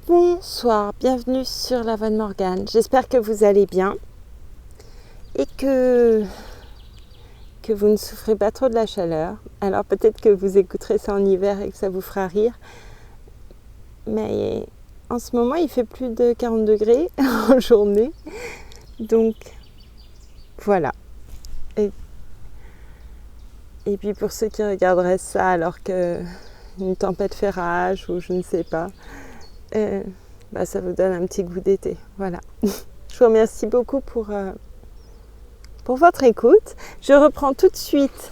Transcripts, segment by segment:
Bonsoir, bienvenue sur la Voix de Morgane. J'espère que vous allez bien et que vous ne souffrez pas trop de la chaleur. Alors peut-être que vous écouterez ça en hiver et que ça vous fera rire. Mais en ce moment, il fait plus de 40 degrés en journée. Donc voilà. Et puis pour ceux qui regarderaient ça alors qu'une tempête fait rage ou je ne sais pas, ça vous donne un petit goût d'été. Voilà. Je vous remercie beaucoup pour votre écoute. Je reprends tout de suite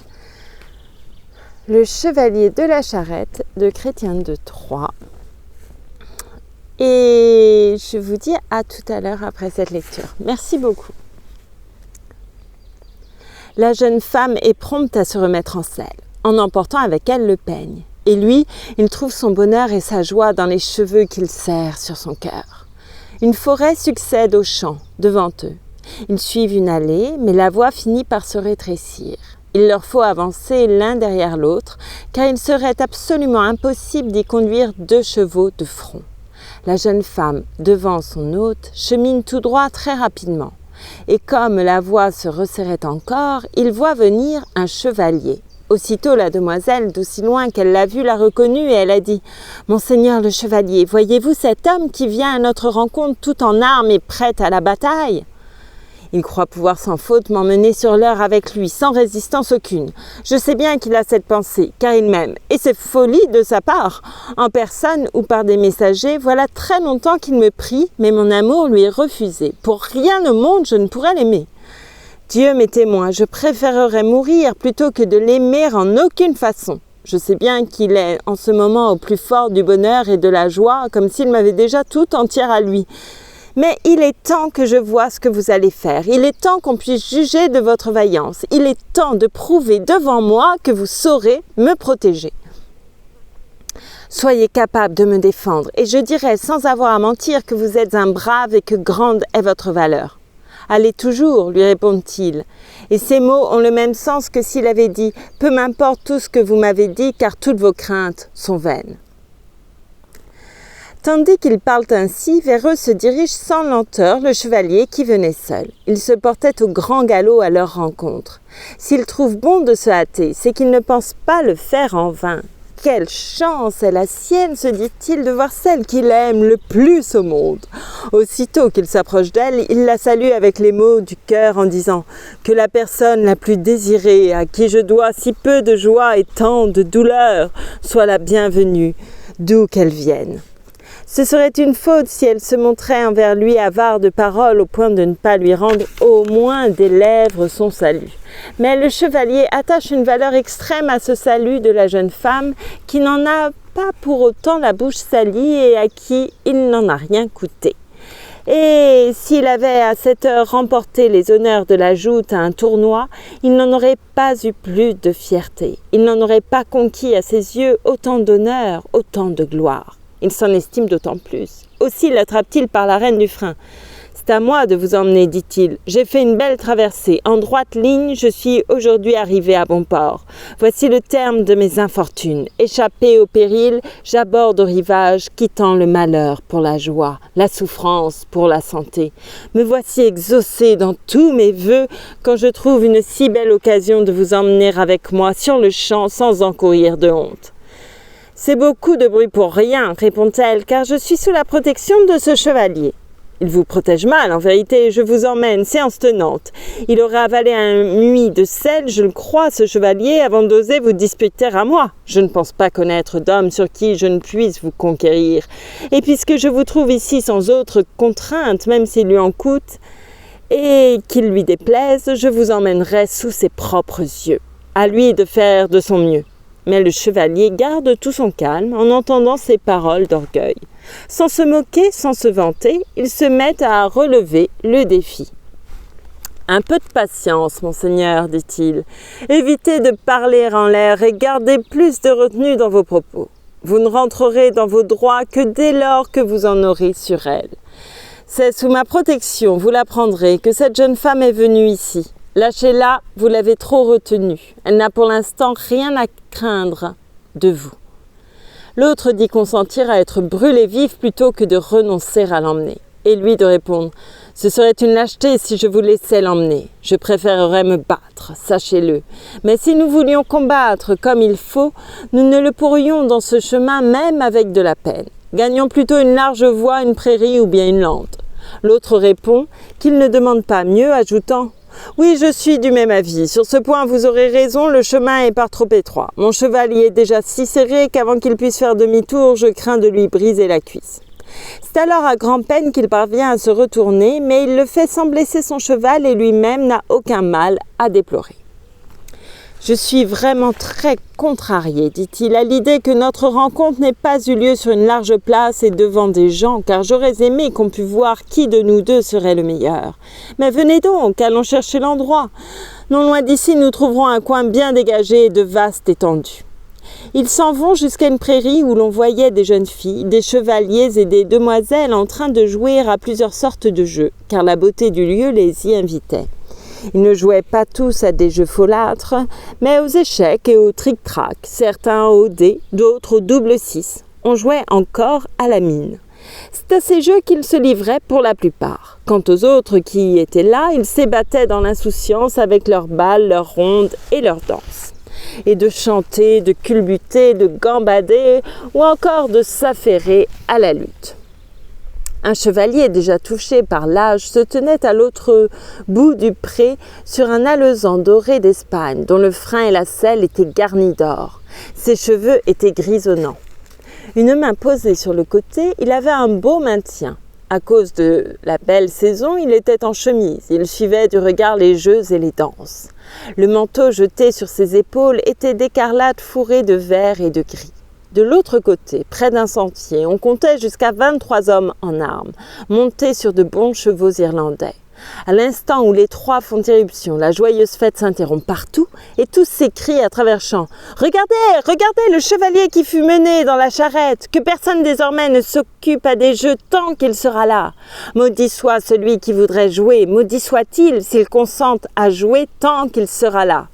le Chevalier de la Charrette de Chrétien de Troyes. Et je vous dis à tout à l'heure après cette lecture. Merci beaucoup. La jeune femme est prompte à se remettre en selle, en emportant avec elle le peigne. Et lui, il trouve son bonheur et sa joie dans les cheveux qu'il serre sur son cœur. Une forêt succède aux champs, devant eux. Ils suivent une allée, mais la voie finit par se rétrécir. Il leur faut avancer l'un derrière l'autre, car il serait absolument impossible d'y conduire 2 chevaux de front. La jeune femme, devant son hôte, chemine tout droit très rapidement. Et comme la voie se resserrait encore, il voit venir un chevalier. Aussitôt la demoiselle, d'aussi loin qu'elle l'a vu, l'a reconnu et elle a dit « Monseigneur le chevalier, voyez-vous cet homme qui vient à notre rencontre tout en armes et prêt à la bataille ?» Il croit pouvoir sans faute m'emmener sur l'heure avec lui, sans résistance aucune. Je sais bien qu'il a cette pensée, car il m'aime, et c'est folie de sa part. En personne ou par des messagers, voilà très longtemps qu'il me prie, mais mon amour lui est refusé. Pour rien au monde, je ne pourrais l'aimer. Dieu m'est témoin, je préférerais mourir plutôt que de l'aimer en aucune façon. Je sais bien qu'il est en ce moment au plus fort du bonheur et de la joie, comme s'il m'avait déjà tout entière à lui. Mais il est temps que je voie ce que vous allez faire. Il est temps qu'on puisse juger de votre vaillance. Il est temps de prouver devant moi que vous saurez me protéger. Soyez capable de me défendre, et je dirai sans avoir à mentir que vous êtes un brave et que grande est votre valeur. Allez toujours, lui répond-il. Et ces mots ont le même sens que s'il avait dit « Peu m'importe tout ce que vous m'avez dit, car toutes vos craintes sont vaines. » Tandis qu'ils parlent ainsi, vers eux se dirige sans lenteur le chevalier qui venait seul. Il se portait au grand galop à leur rencontre. S'il trouve bon de se hâter, c'est qu'il ne pense pas le faire en vain. Quelle chance est la sienne, se dit-il, de voir celle qu'il aime le plus au monde. Aussitôt qu'il s'approche d'elle, il la salue avec les mots du cœur en disant « Que la personne la plus désirée, à qui je dois si peu de joie et tant de douleur, soit la bienvenue, d'où qu'elle vienne. » Ce serait une faute si elle se montrait envers lui avare de paroles au point de ne pas lui rendre au moins des lèvres son salut. Mais le chevalier attache une valeur extrême à ce salut de la jeune femme qui n'en a pas pour autant la bouche salie et à qui il n'en a rien coûté. Et s'il avait à cette heure remporté les honneurs de la joute à un tournoi, il n'en aurait pas eu plus de fierté. Il n'en aurait pas conquis à ses yeux autant d'honneur, autant de gloire. Il s'en estime d'autant plus. Aussi l'attrape-t-il par la reine du frein. « C'est à moi de vous emmener, dit-il. J'ai fait une belle traversée. En droite ligne, je suis aujourd'hui arrivé à bon port. Voici le terme de mes infortunes. Échappé au péril, j'aborde au rivage, quittant le malheur pour la joie, la souffrance pour la santé. Me voici exaucé dans tous mes vœux quand je trouve une si belle occasion de vous emmener avec moi sur le champ sans encourir de honte. » « C'est beaucoup de bruit pour rien, répond-elle, car je suis sous la protection de ce chevalier. Il vous protège mal, en vérité, je vous emmène, séance tenante. Il aurait avalé un muid de sel, je le crois, ce chevalier, avant d'oser vous disputer à moi. Je ne pense pas connaître d'homme sur qui je ne puisse vous conquérir. Et puisque je vous trouve ici sans autre contrainte, même s'il lui en coûte, et qu'il lui déplaise, je vous emmènerai sous ses propres yeux. À lui de faire de son mieux. » Mais le chevalier garde tout son calme en entendant ces paroles d'orgueil. Sans se moquer, sans se vanter, il se met à relever le défi. « Un peu de patience, monseigneur, dit-il. Évitez de parler en l'air et gardez plus de retenue dans vos propos. Vous ne rentrerez dans vos droits que dès lors que vous en aurez sur elle. C'est sous ma protection, vous l'apprendrez, que cette jeune femme est venue ici. Lâchez-la, vous l'avez trop retenue. Elle n'a pour l'instant rien à craindre de vous. L'autre dit consentir à être brûlé vif plutôt que de renoncer à l'emmener. Et lui de répondre « Ce serait une lâcheté si je vous laissais l'emmener. Je préférerais me battre, sachez-le. Mais si nous voulions combattre comme il faut, nous ne le pourrions dans ce chemin même avec de la peine. Gagnons plutôt une large voie, une prairie ou bien une lande. » L'autre répond qu'il ne demande pas mieux, ajoutant « Oui, je suis du même avis. Sur ce point, vous aurez raison, le chemin est par trop étroit. Mon cheval y est déjà si serré qu'avant qu'il puisse faire demi-tour, je crains de lui briser la cuisse. » C'est alors à grand-peine qu'il parvient à se retourner, mais il le fait sans blesser son cheval et lui-même n'a aucun mal à déplorer. « Je suis vraiment très contrarié, dit-il, à l'idée que notre rencontre n'ait pas eu lieu sur une large place et devant des gens, car j'aurais aimé qu'on pût voir qui de nous deux serait le meilleur. Mais venez donc, allons chercher l'endroit. Non loin d'ici, nous trouverons un coin bien dégagé et de vaste étendue. » Ils s'en vont jusqu'à une prairie où l'on voyait des jeunes filles, des chevaliers et des demoiselles en train de jouer à plusieurs sortes de jeux, car la beauté du lieu les y invitait. Ils ne jouaient pas tous à des jeux folâtres, mais aux échecs et au tric-trac, certains au dé, d'autres au double 6. On jouait encore à la mine. C'est à ces jeux qu'ils se livraient pour la plupart. Quant aux autres qui étaient là, ils s'ébattaient dans l'insouciance avec leurs balles, leurs rondes et leurs danses. Et de chanter, de culbuter, de gambader ou encore de s'affairer à la lutte. Un chevalier déjà touché par l'âge se tenait à l'autre bout du pré sur un alezan doré d'Espagne dont le frein et la selle étaient garnis d'or. Ses cheveux étaient grisonnants. Une main posée sur le côté, il avait un beau maintien. À cause de la belle saison, il était en chemise. Il suivait du regard les jeux et les danses. Le manteau jeté sur ses épaules était d'écarlate fourré de vert et de gris. De l'autre côté, près d'un sentier, on comptait jusqu'à 23 hommes en armes, montés sur de bons chevaux irlandais. À l'instant où les trois font irruption, la joyeuse fête s'interrompt partout et tous s'écrient à travers champs « Regardez, regardez le chevalier qui fut mené dans la charrette, que personne désormais ne s'occupe à des jeux tant qu'il sera là. Maudit soit celui qui voudrait jouer, maudit soit-il s'il consente à jouer tant qu'il sera là. »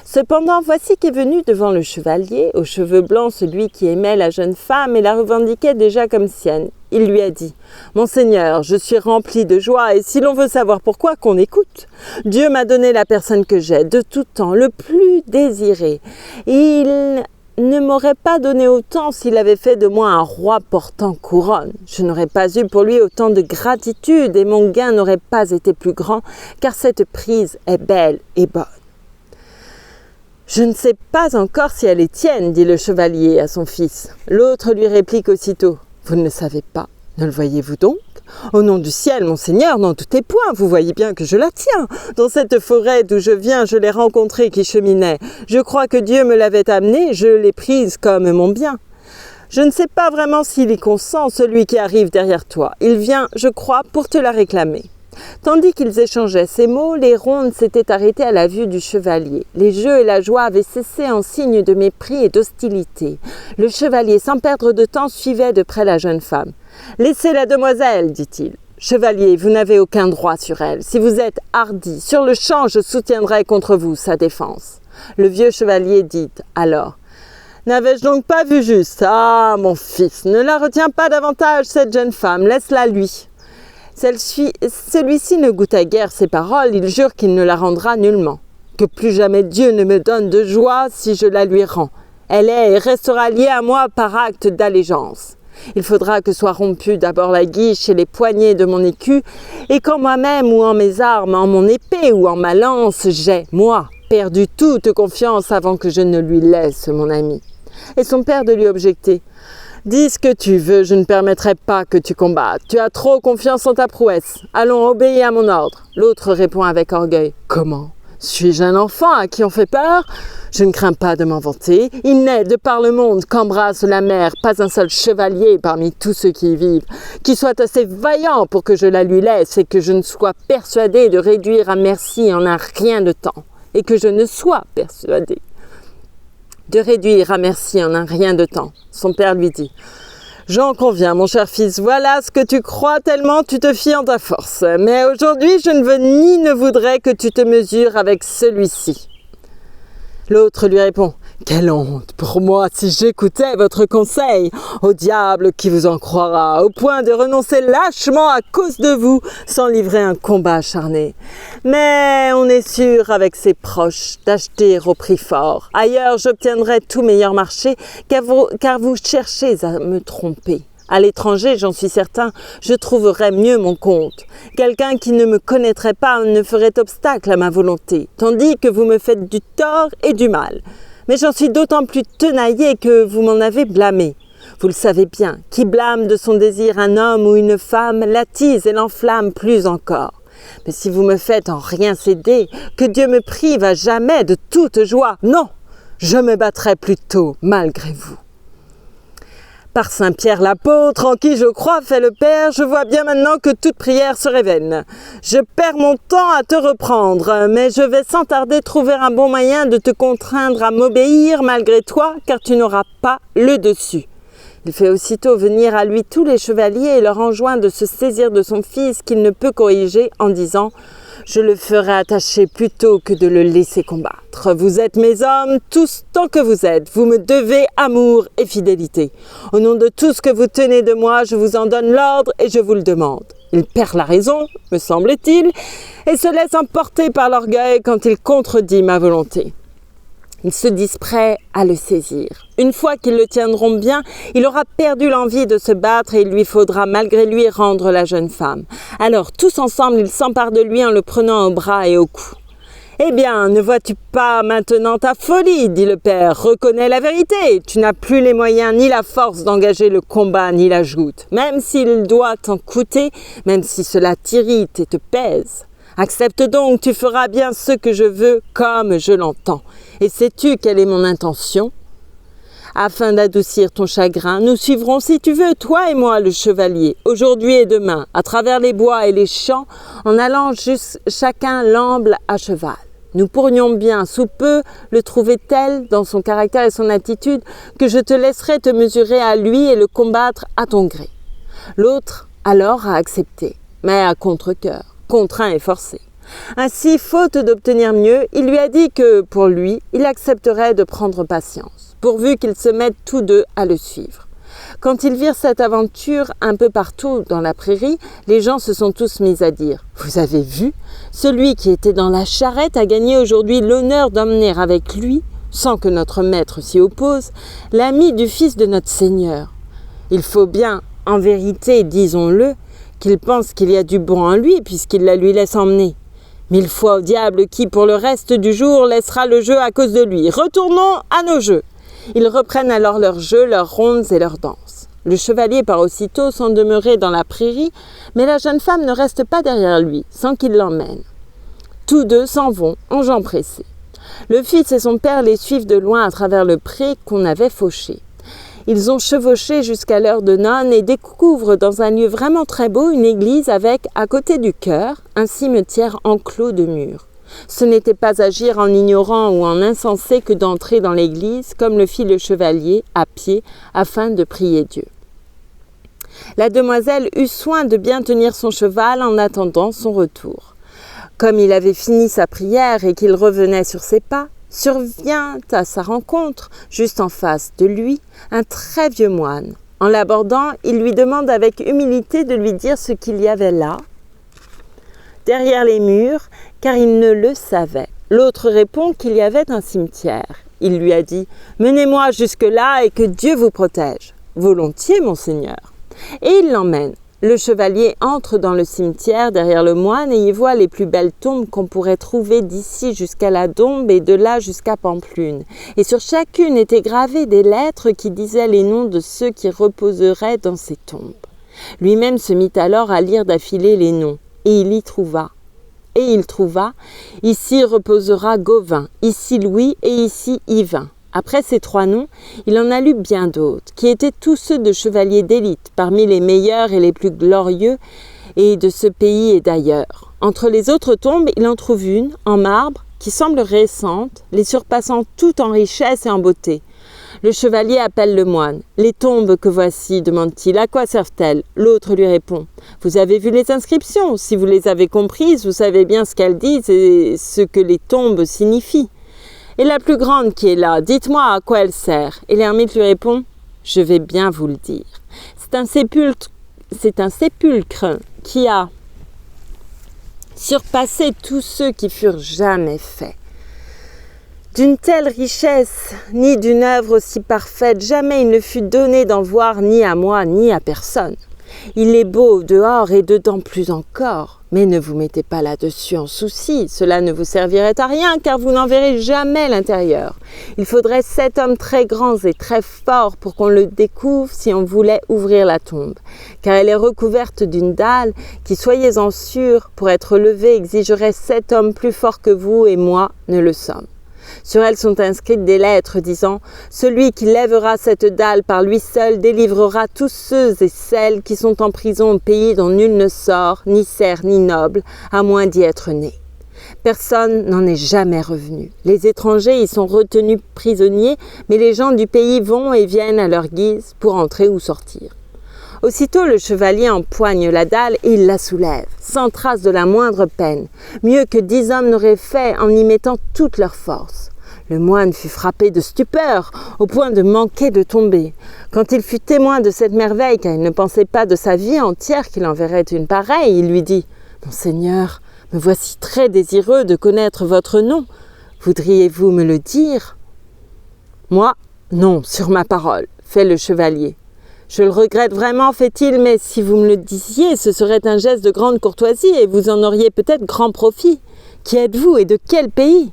Cependant, voici qu'est venu devant le chevalier, aux cheveux blancs, celui qui aimait la jeune femme et la revendiquait déjà comme sienne. Il lui a dit « Monseigneur, je suis rempli de joie et si l'on veut savoir pourquoi, qu'on écoute. Dieu m'a donné la personne que j'ai, de tout temps, le plus désiré. Il ne m'aurait pas donné autant s'il avait fait de moi un roi portant couronne. Je n'aurais pas eu pour lui autant de gratitude et mon gain n'aurait pas été plus grand, car cette prise est belle et bonne. » « Je ne sais pas encore si elle est tienne, dit le chevalier à son fils. L'autre lui réplique aussitôt. Vous ne le savez pas, ne le voyez-vous donc? Au nom du ciel, monseigneur, n'en doutez point, vous voyez bien que je la tiens. Dans cette forêt d'où je viens, je l'ai rencontrée qui cheminait. Je crois que Dieu me l'avait amenée, je l'ai prise comme mon bien. Je ne sais pas vraiment s'il y consent, celui qui arrive derrière toi. Il vient, je crois, pour te la réclamer. Tandis qu'ils échangeaient ces mots, les rondes s'étaient arrêtées à la vue du chevalier. Les jeux et la joie avaient cessé en signe de mépris et d'hostilité. Le chevalier, sans perdre de temps, suivait de près la jeune femme. « Laissez la demoiselle, dit-il. Chevalier, vous n'avez aucun droit sur elle. Si vous êtes hardi, sur le champ, je soutiendrai contre vous sa défense. » Le vieux chevalier dit alors « N'avais-je donc pas vu juste? Ah, mon fils, ne la retiens pas davantage, cette jeune femme, laisse-la lui. » Celui-ci ne goûta guère ses paroles, il jure qu'il ne la rendra nullement. Que plus jamais Dieu ne me donne de joie si je la lui rends. Elle est et restera liée à moi par acte d'allégeance. Il faudra que soient rompues d'abord la guiche et les poignets de mon écu, et qu'en moi-même ou en mes armes, en mon épée ou en ma lance, j'ai, moi, perdu toute confiance avant que je ne lui laisse mon ami. Et son père de lui objecter. Dis ce que tu veux, je ne permettrai pas que tu combattes. Tu as trop confiance en ta prouesse. Allons, obéis à mon ordre. L'autre répond avec orgueil. Comment? Suis-je un enfant à qui on fait peur? Je ne crains pas de m'en vanter. Il n'est, de par le monde, qu'embrasse la mer, pas un seul chevalier parmi tous ceux qui y vivent, qui soit assez vaillant pour que je la lui laisse et que je ne sois persuadé de réduire à merci en un rien de temps. Et que je ne sois persuadé de réduire à merci en un rien de temps. Son père lui dit « J'en conviens, mon cher fils, voilà ce que tu crois tellement tu te fies en ta force. Mais aujourd'hui, je ne veux ni ne voudrais que tu te mesures avec celui-ci. » L'autre lui répond « Quelle honte pour moi si j'écoutais votre conseil. Au diable qui vous en croira, au point de renoncer lâchement à cause de vous, sans livrer un combat acharné. Mais on est sûr avec ses proches d'acheter au prix fort. Ailleurs, j'obtiendrai tout meilleur marché, car vous cherchez à me tromper. À l'étranger, j'en suis certain, je trouverais mieux mon compte. Quelqu'un qui ne me connaîtrait pas ne ferait obstacle à ma volonté, tandis que vous me faites du tort et du mal. Mais j'en suis d'autant plus tenaillé que vous m'en avez blâmé. Vous le savez bien, qui blâme de son désir un homme ou une femme l'attise et l'enflamme plus encore. Mais si vous me faites en rien céder, que Dieu me prive à jamais de toute joie. Non, je me battrai plutôt malgré vous. Par Saint Pierre l'apôtre, en qui je crois, fait le Père, je vois bien maintenant que toute prière serait vaine. Je perds mon temps à te reprendre, mais je vais sans tarder trouver un bon moyen de te contraindre à m'obéir malgré toi, car tu n'auras pas le dessus. Il fait aussitôt venir à lui tous les chevaliers et leur enjoint de se saisir de son fils qu'il ne peut corriger en disant « Je le ferai attacher plutôt que de le laisser combattre. Vous êtes mes hommes, tous tant que vous êtes. Vous me devez amour et fidélité. Au nom de tout ce que vous tenez de moi, je vous en donne l'ordre et je vous le demande. » Il perd la raison, me semble-t-il, et se laisse emporter par l'orgueil quand il contredit ma volonté. Ils se disent prêts à le saisir. Une fois qu'ils le tiendront bien, il aura perdu l'envie de se battre et il lui faudra malgré lui rendre la jeune femme. Alors, tous ensemble, ils s'emparent de lui en le prenant au bras et au cou. « Eh bien, ne vois-tu pas maintenant ta folie ?» dit le père. « Reconnais la vérité. Tu n'as plus les moyens ni la force d'engager le combat ni la joute, même s'il doit t'en coûter, même si cela t'irrite et te pèse. Accepte donc, tu feras bien ce que je veux comme je l'entends. Et sais-tu quelle est mon intention ? Afin d'adoucir ton chagrin, nous suivrons, si tu veux, toi et moi, le chevalier, aujourd'hui et demain, à travers les bois et les champs, en allant chacun l'amble à cheval. Nous pourrions bien, sous peu, le trouver tel, dans son caractère et son attitude, que je te laisserai te mesurer à lui et le combattre à ton gré. » L'autre, alors, a accepté, mais à contre-cœur, contraint et forcé. Ainsi, faute d'obtenir mieux, il lui a dit que, pour lui, il accepterait de prendre patience, pourvu qu'ils se mettent tous deux à le suivre. Quand ils virent cette aventure un peu partout dans la prairie, les gens se sont tous mis à dire « Vous avez vu ? Celui qui était dans la charrette a gagné aujourd'hui l'honneur d'emmener avec lui, sans que notre maître s'y oppose, l'ami du fils de notre Seigneur. Il faut bien, en vérité, disons-le, qu'il pense qu'il y a du bon en lui puisqu'il la lui laisse emmener. 1000 fois au diable qui, pour le reste du jour, laissera le jeu à cause de lui. Retournons à nos jeux. » Ils reprennent alors leurs jeux, leurs rondes et leurs danses. Le chevalier part aussitôt sans demeurer dans la prairie, mais la jeune femme ne reste pas derrière lui, sans qu'il l'emmène. Tous deux s'en vont, en jambes pressées. Le fils et son père les suivent de loin à travers le pré qu'on avait fauché. Ils ont chevauché jusqu'à l'heure de nonne et découvrent dans un lieu vraiment très beau une église avec, à côté du chœur, un cimetière enclos de murs. Ce n'était pas agir en ignorant ou en insensé que d'entrer dans l'église, comme le fit le chevalier, à pied, afin de prier Dieu. La demoiselle eut soin de bien tenir son cheval en attendant son retour. Comme il avait fini sa prière et qu'il revenait sur ses pas, survient à sa rencontre, juste en face de lui, un très vieux moine. En l'abordant, il lui demande avec humilité de lui dire ce qu'il y avait là, derrière les murs, car il ne le savait. L'autre répond qu'il y avait un cimetière. Il lui a dit « Menez-moi jusque-là et que Dieu vous protège. »« Volontiers, monseigneur. » Et il l'emmène. Le chevalier entre dans le cimetière derrière le moine et y voit les plus belles tombes qu'on pourrait trouver d'ici jusqu'à la Dombe et de là jusqu'à Pampelune. Et sur chacune étaient gravées des lettres qui disaient les noms de ceux qui reposeraient dans ces tombes. Lui-même se mit alors à lire d'affilée les noms, et il trouva, ici reposera Gauvin, ici Louis et ici Yvain. Après ces 3 noms, il en a lu bien d'autres, qui étaient tous ceux de chevaliers d'élite, parmi les meilleurs et les plus glorieux et de ce pays et d'ailleurs. Entre les autres tombes, il en trouve une, en marbre, qui semble récente, les surpassant toutes en richesse et en beauté. Le chevalier appelle le moine. « Les tombes que voici, demande-t-il, à quoi servent-elles » L'autre lui répond. « Vous avez vu les inscriptions. Si vous les avez comprises, vous savez bien ce qu'elles disent et ce que les tombes signifient. » « Et la plus grande qui est là, dites-moi à quoi elle sert ?» Et l'ermite lui répond « Je vais bien vous le dire. C'est un sépulcre qui a surpassé tous ceux qui furent jamais faits. D'une telle richesse, ni d'une œuvre aussi parfaite, jamais il ne fut donné d'en voir ni à moi, ni à personne. Il est beau dehors et dedans plus encore. Mais ne vous mettez pas là-dessus en souci, cela ne vous servirait à rien, car vous n'en verrez jamais l'intérieur. Il faudrait 7 hommes très grands et très forts pour qu'on le découvre si on voulait ouvrir la tombe, car elle est recouverte d'une dalle qui, soyez-en sûrs, pour être levée exigerait 7 hommes plus forts que vous et moi ne le sommes. Sur elle sont inscrites des lettres disant « Celui qui lèvera cette dalle par lui seul délivrera tous ceux et celles qui sont en prison au pays dont nul ne sort, ni serf ni noble, à moins d'y être né. » Personne n'en est jamais revenu. Les étrangers y sont retenus prisonniers, mais les gens du pays vont et viennent à leur guise pour entrer ou sortir. Aussitôt le chevalier empoigne la dalle et il la soulève, sans trace de la moindre peine, mieux que 10 hommes n'auraient fait en y mettant toute leur force. Le moine fut frappé de stupeur, au point de manquer de tomber. Quand il fut témoin de cette merveille, car il ne pensait pas de sa vie entière qu'il en verrait une pareille, il lui dit « Monseigneur, me voici très désireux de connaître votre nom. Voudriez-vous me le dire ?»« Moi, non, sur ma parole, » fait le chevalier. « Je le regrette vraiment, fait-il, mais si vous me le disiez, ce serait un geste de grande courtoisie et vous en auriez peut-être grand profit. Qui êtes-vous et de quel pays ?»«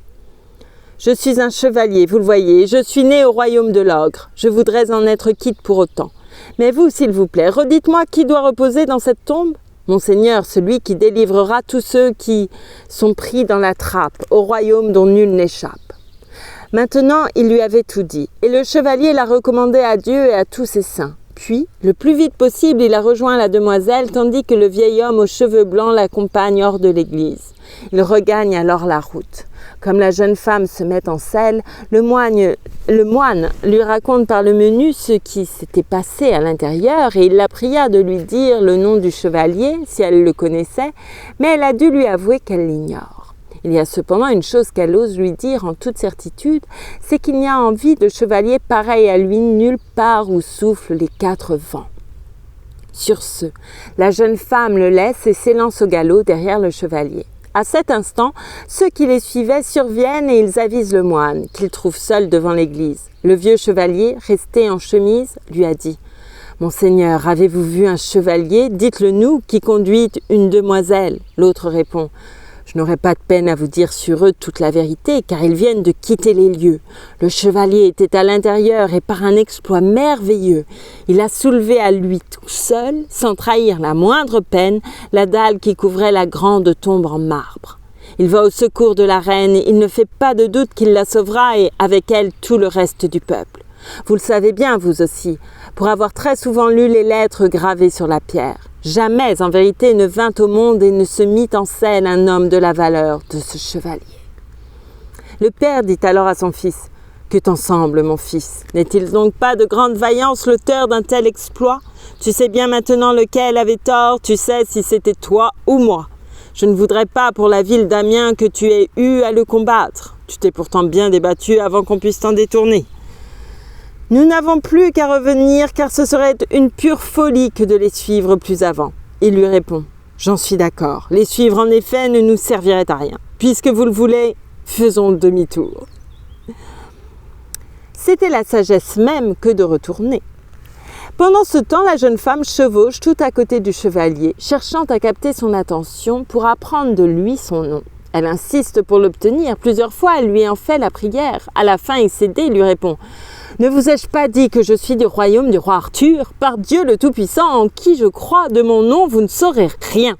Je suis un chevalier, vous le voyez, je suis né au royaume de l'ogre. Je voudrais en être quitte pour autant. Mais vous, s'il vous plaît, redites-moi qui doit reposer dans cette tombe ? Monseigneur, celui qui délivrera tous ceux qui sont pris dans la trappe, au royaume dont nul n'échappe. » Maintenant, il lui avait tout dit, et le chevalier l'a recommandé à Dieu et à tous ses saints. Puis, le plus vite possible, il a rejoint la demoiselle, tandis que le vieil homme aux cheveux blancs l'accompagne hors de l'église. Il regagne alors la route. Comme la jeune femme se met en selle, le moine lui raconte par le menu ce qui s'était passé à l'intérieur et il la pria de lui dire le nom du chevalier, si elle le connaissait, mais elle a dû lui avouer qu'elle l'ignore. Il y a cependant une chose qu'elle ose lui dire en toute certitude, c'est qu'il n'y a envie de chevalier pareil à lui nulle part où soufflent les 4 vents. Sur ce, la jeune femme le laisse et s'élance au galop derrière le chevalier. À cet instant, ceux qui les suivaient surviennent et ils avisent le moine, qu'ils trouvent seul devant l'église. Le vieux chevalier, resté en chemise, lui a dit « Monseigneur, avez-vous vu un chevalier ? Dites-le nous, qui conduit une demoiselle. » L'autre répond « Je n'aurai pas de peine à vous dire sur eux toute la vérité, car ils viennent de quitter les lieux. Le chevalier était à l'intérieur et par un exploit merveilleux, il a soulevé à lui tout seul, sans trahir la moindre peine, la dalle qui couvrait la grande tombe en marbre. Il va au secours de la reine et il ne fait pas de doute qu'il la sauvera et avec elle tout le reste du peuple. Vous le savez bien, vous aussi, pour avoir très souvent lu les lettres gravées sur la pierre. Jamais, en vérité, ne vint au monde et ne se mit en selle un homme de la valeur de ce chevalier. Le père dit alors à son fils « Que t'en semble, mon fils ? N'est-il donc pas de grande vaillance l'auteur d'un tel exploit ? Tu sais bien maintenant lequel avait tort, tu sais si c'était toi ou moi. Je ne voudrais pas pour la ville d'Amiens que tu aies eu à le combattre. Tu t'es pourtant bien débattu avant qu'on puisse t'en détourner. Nous n'avons plus qu'à revenir, car ce serait une pure folie que de les suivre plus avant. » Il lui répond « J'en suis d'accord. Les suivre en effet ne nous servirait à rien. Puisque vous le voulez, faisons demi-tour. » C'était la sagesse même que de retourner. Pendant ce temps, la jeune femme chevauche tout à côté du chevalier, cherchant à capter son attention pour apprendre de lui son nom. Elle insiste pour l'obtenir. Plusieurs fois, elle lui en fait la prière. À la fin, il cédé, il lui répond « Ne vous ai-je pas dit que je suis du royaume du roi Arthur ? Par Dieu le Tout-Puissant, en qui je crois, de mon nom, vous ne saurez rien. »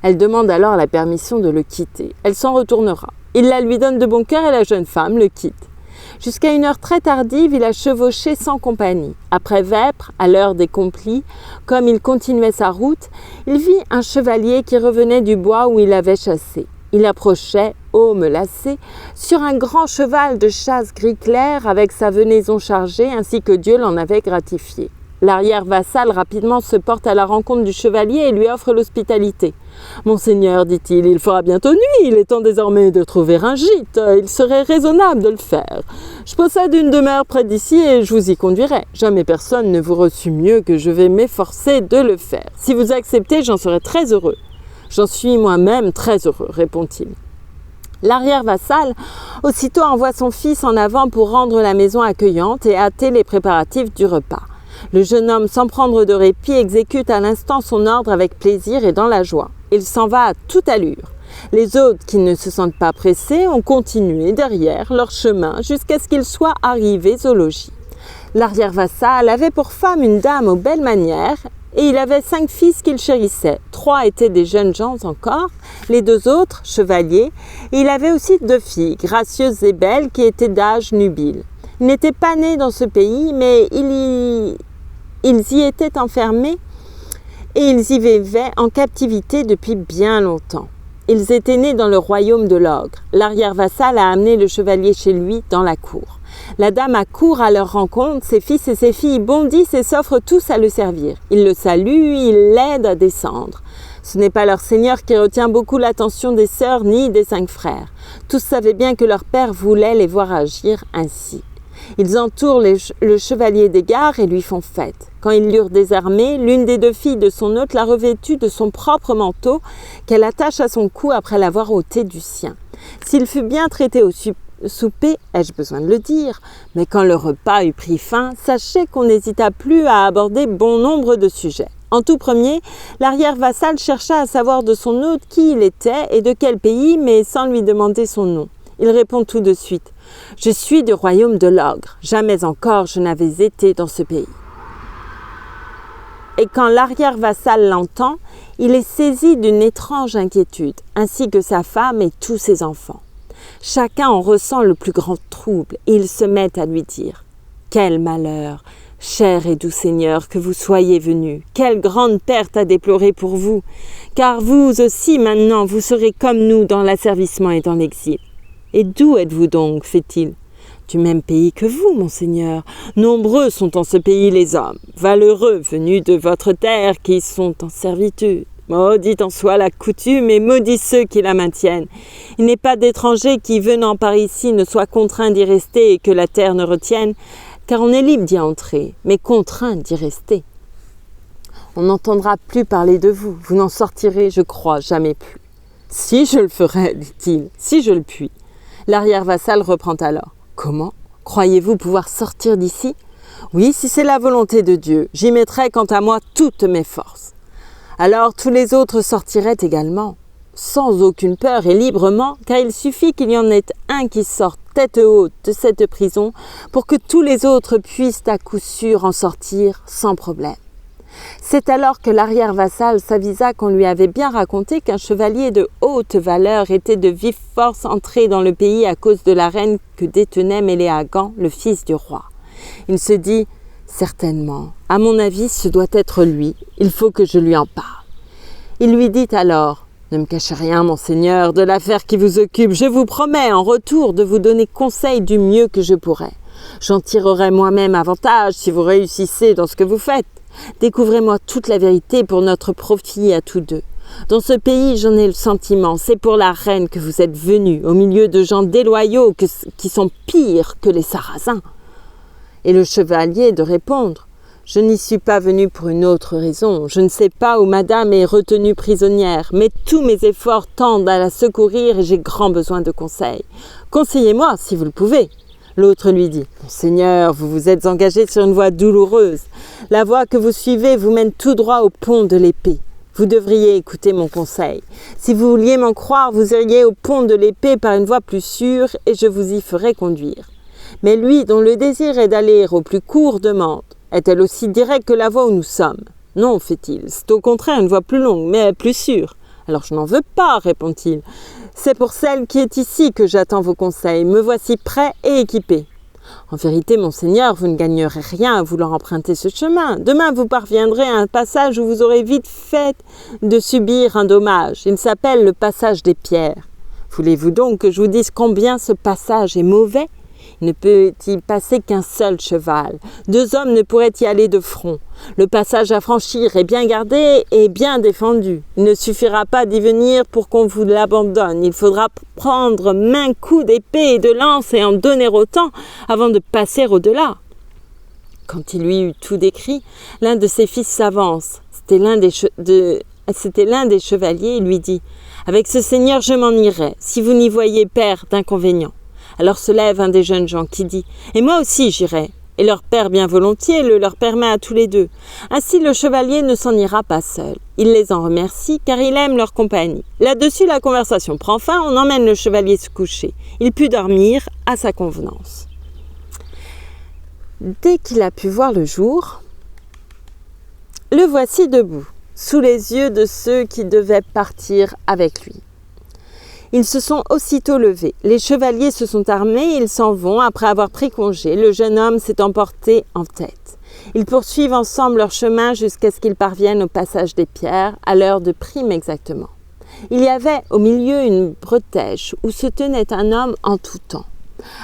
Elle demande alors la permission de le quitter. Elle s'en retournera. Il la lui donne de bon cœur et la jeune femme le quitte. Jusqu'à une heure très tardive, il a chevauché sans compagnie. Après vêpres, à l'heure des complis, comme il continuait sa route, il vit un chevalier qui revenait du bois où il avait chassé. Il approchait, aume lacé, sur un grand cheval de chasse gris clair avec sa venaison chargée ainsi que Dieu l'en avait gratifié. L'arrière-vassal rapidement se porte à la rencontre du chevalier et lui offre l'hospitalité. « Monseigneur, dit-il, il fera bientôt nuit, il est temps désormais de trouver un gîte, il serait raisonnable de le faire. Je possède une demeure près d'ici et je vous y conduirai. Jamais personne ne vous reçut mieux que je vais m'efforcer de le faire. Si vous acceptez, j'en serai très heureux. »« J'en suis moi-même très heureux, répond-il. » L'arrière-vassal aussitôt envoie son fils en avant pour rendre la maison accueillante et hâter les préparatifs du repas. Le jeune homme, sans prendre de répit, exécute à l'instant son ordre avec plaisir et dans la joie. Il s'en va à toute allure. Les autres, qui ne se sentent pas pressés, ont continué derrière leur chemin jusqu'à ce qu'ils soient arrivés au logis. L'arrière-vassal avait pour femme une dame aux belles manières et il avait 5 fils qu'il chérissait. 3 étaient des jeunes gens encore, les 2 autres, chevaliers, et il avait aussi 2 filles, gracieuses et belles, qui étaient d'âge nubile. Ils n'étaient pas nés dans ce pays, mais ils y étaient enfermés et ils y vivaient en captivité depuis bien longtemps. Ils étaient nés dans le royaume de l'ogre. L'arrière-vassal a amené le chevalier chez lui dans la cour. La dame accourt à leur rencontre, ses fils et ses filles bondissent et s'offrent tous à le servir. Ils le saluent, ils l'aident à descendre. Ce n'est pas leur seigneur qui retient beaucoup l'attention des sœurs ni des 5 frères. Tous savaient bien que leur père voulait les voir agir ainsi. Ils entourent le chevalier d'égard et lui font fête. Quand ils l'eurent désarmé, l'une des 2 filles de son hôte l'a revêtu de son propre manteau qu'elle attache à son cou après l'avoir ôté du sien. S'il fut bien traité au souper, ai-je besoin de le dire, mais quand le repas eut pris fin, sachez qu'on n'hésita plus à aborder bon nombre de sujets. En tout premier, l'arrière-vassal chercha à savoir de son hôte qui il était et de quel pays, mais sans lui demander son nom. Il répond tout de suite « Je suis du royaume de l'ogre. Jamais encore je n'avais été dans ce pays. » Et quand l'arrière-vassal l'entend, il est saisi d'une étrange inquiétude, ainsi que sa femme et tous ses enfants. Chacun en ressent le plus grand trouble et ils se mettent à lui dire « Quel malheur, cher et doux Seigneur, que vous soyez venu. Quelle grande perte à déplorer pour vous, car vous aussi maintenant vous serez comme nous dans l'asservissement et dans l'exil. Et d'où êtes-vous donc, fait-il ? Du même pays que vous, monseigneur. Nombreux sont en ce pays les hommes, valeureux, venus de votre terre, qui sont en servitude. Maudite en soit la coutume et maudits ceux qui la maintiennent. Il n'est pas d'étranger qui, venant par ici, ne soit contraint d'y rester et que la terre ne retienne, car on est libre d'y entrer, mais contraint d'y rester. On n'entendra plus parler de vous, vous n'en sortirez, je crois, jamais plus. Si je le ferais, dit-il, si je le puis. L'arrière-vassal reprend alors. Comment ? Croyez-vous pouvoir sortir d'ici ? Oui, si c'est la volonté de Dieu, j'y mettrai quant à moi toutes mes forces. Alors tous les autres sortiraient également, sans aucune peur et librement, car il suffit qu'il y en ait un qui sorte tête haute de cette prison pour que tous les autres puissent à coup sûr en sortir sans problème. C'est alors que l'arrière-vassal s'avisa qu'on lui avait bien raconté qu'un chevalier de haute valeur était de vive force entré dans le pays à cause de la reine que détenait Méléagant, le fils du roi. Il se dit « Certainement, à mon avis, ce doit être lui, il faut que je lui en parle. » Il lui dit alors « Ne me cachez rien, monseigneur, de l'affaire qui vous occupe, je vous promets en retour de vous donner conseil du mieux que je pourrai. J'en tirerai moi-même avantage si vous réussissez dans ce que vous faites. Découvrez-moi toute la vérité pour notre profit à tous deux. Dans ce pays, j'en ai le sentiment, c'est pour la reine que vous êtes venus, au milieu de gens déloyaux qui sont pires que les Sarrasins. » Et le chevalier de répondre « Je n'y suis pas venu pour une autre raison. Je ne sais pas où madame est retenue prisonnière, mais tous mes efforts tendent à la secourir et j'ai grand besoin de conseils. Conseillez-moi si vous le pouvez. » L'autre lui dit « Monseigneur, vous vous êtes engagé sur une voie douloureuse. La voie que vous suivez vous mène tout droit au pont de l'épée. Vous devriez écouter mon conseil. Si vous vouliez m'en croire, vous iriez au pont de l'épée par une voie plus sûre et je vous y ferai conduire. Mais lui, dont le désir est d'aller au plus court, demande « Est-elle aussi directe que la voie où nous sommes ?»« Non, fait-il, c'est au contraire une voie plus longue, mais plus sûre. »« Alors je n'en veux pas, répond-il. C'est pour celle qui est ici que j'attends vos conseils. Me voici prêt et équipé. » En vérité, monseigneur, vous ne gagnerez rien à vouloir emprunter ce chemin. Demain, vous parviendrez à un passage où vous aurez vite fait de subir un dommage. Il s'appelle le passage des pierres. Voulez-vous donc que je vous dise combien ce passage est mauvais ? Il ne peut y passer qu'un seul cheval. 2 hommes ne pourraient y aller de front. Le passage à franchir est bien gardé et bien défendu. Il ne suffira pas d'y venir pour qu'on vous l'abandonne. Il faudra prendre maint coup d'épée et de lance et en donner autant avant de passer au-delà. » Quand il lui eut tout décrit, l'un de ses fils s'avance. C'était l'un des chevaliers et lui dit « Avec ce seigneur, je m'en irai, si vous n'y voyez père d'inconvénient. » Alors se lève un des jeunes gens qui dit « Et moi aussi j'irai. » Et leur père bien volontiers le leur permet à tous les deux. Ainsi le chevalier ne s'en ira pas seul. Il les en remercie car il aime leur compagnie. Là-dessus la conversation prend fin, on emmène le chevalier se coucher. Il put dormir à sa convenance. Dès qu'il a pu voir le jour, le voici debout, sous les yeux de ceux qui devaient partir avec lui. Ils se sont aussitôt levés. Les chevaliers se sont armés et ils s'en vont après avoir pris congé. Le jeune homme s'est emporté en tête. Ils poursuivent ensemble leur chemin jusqu'à ce qu'ils parviennent au passage des pierres, à l'heure de prime exactement. Il y avait au milieu une bretèche où se tenait un homme en tout temps.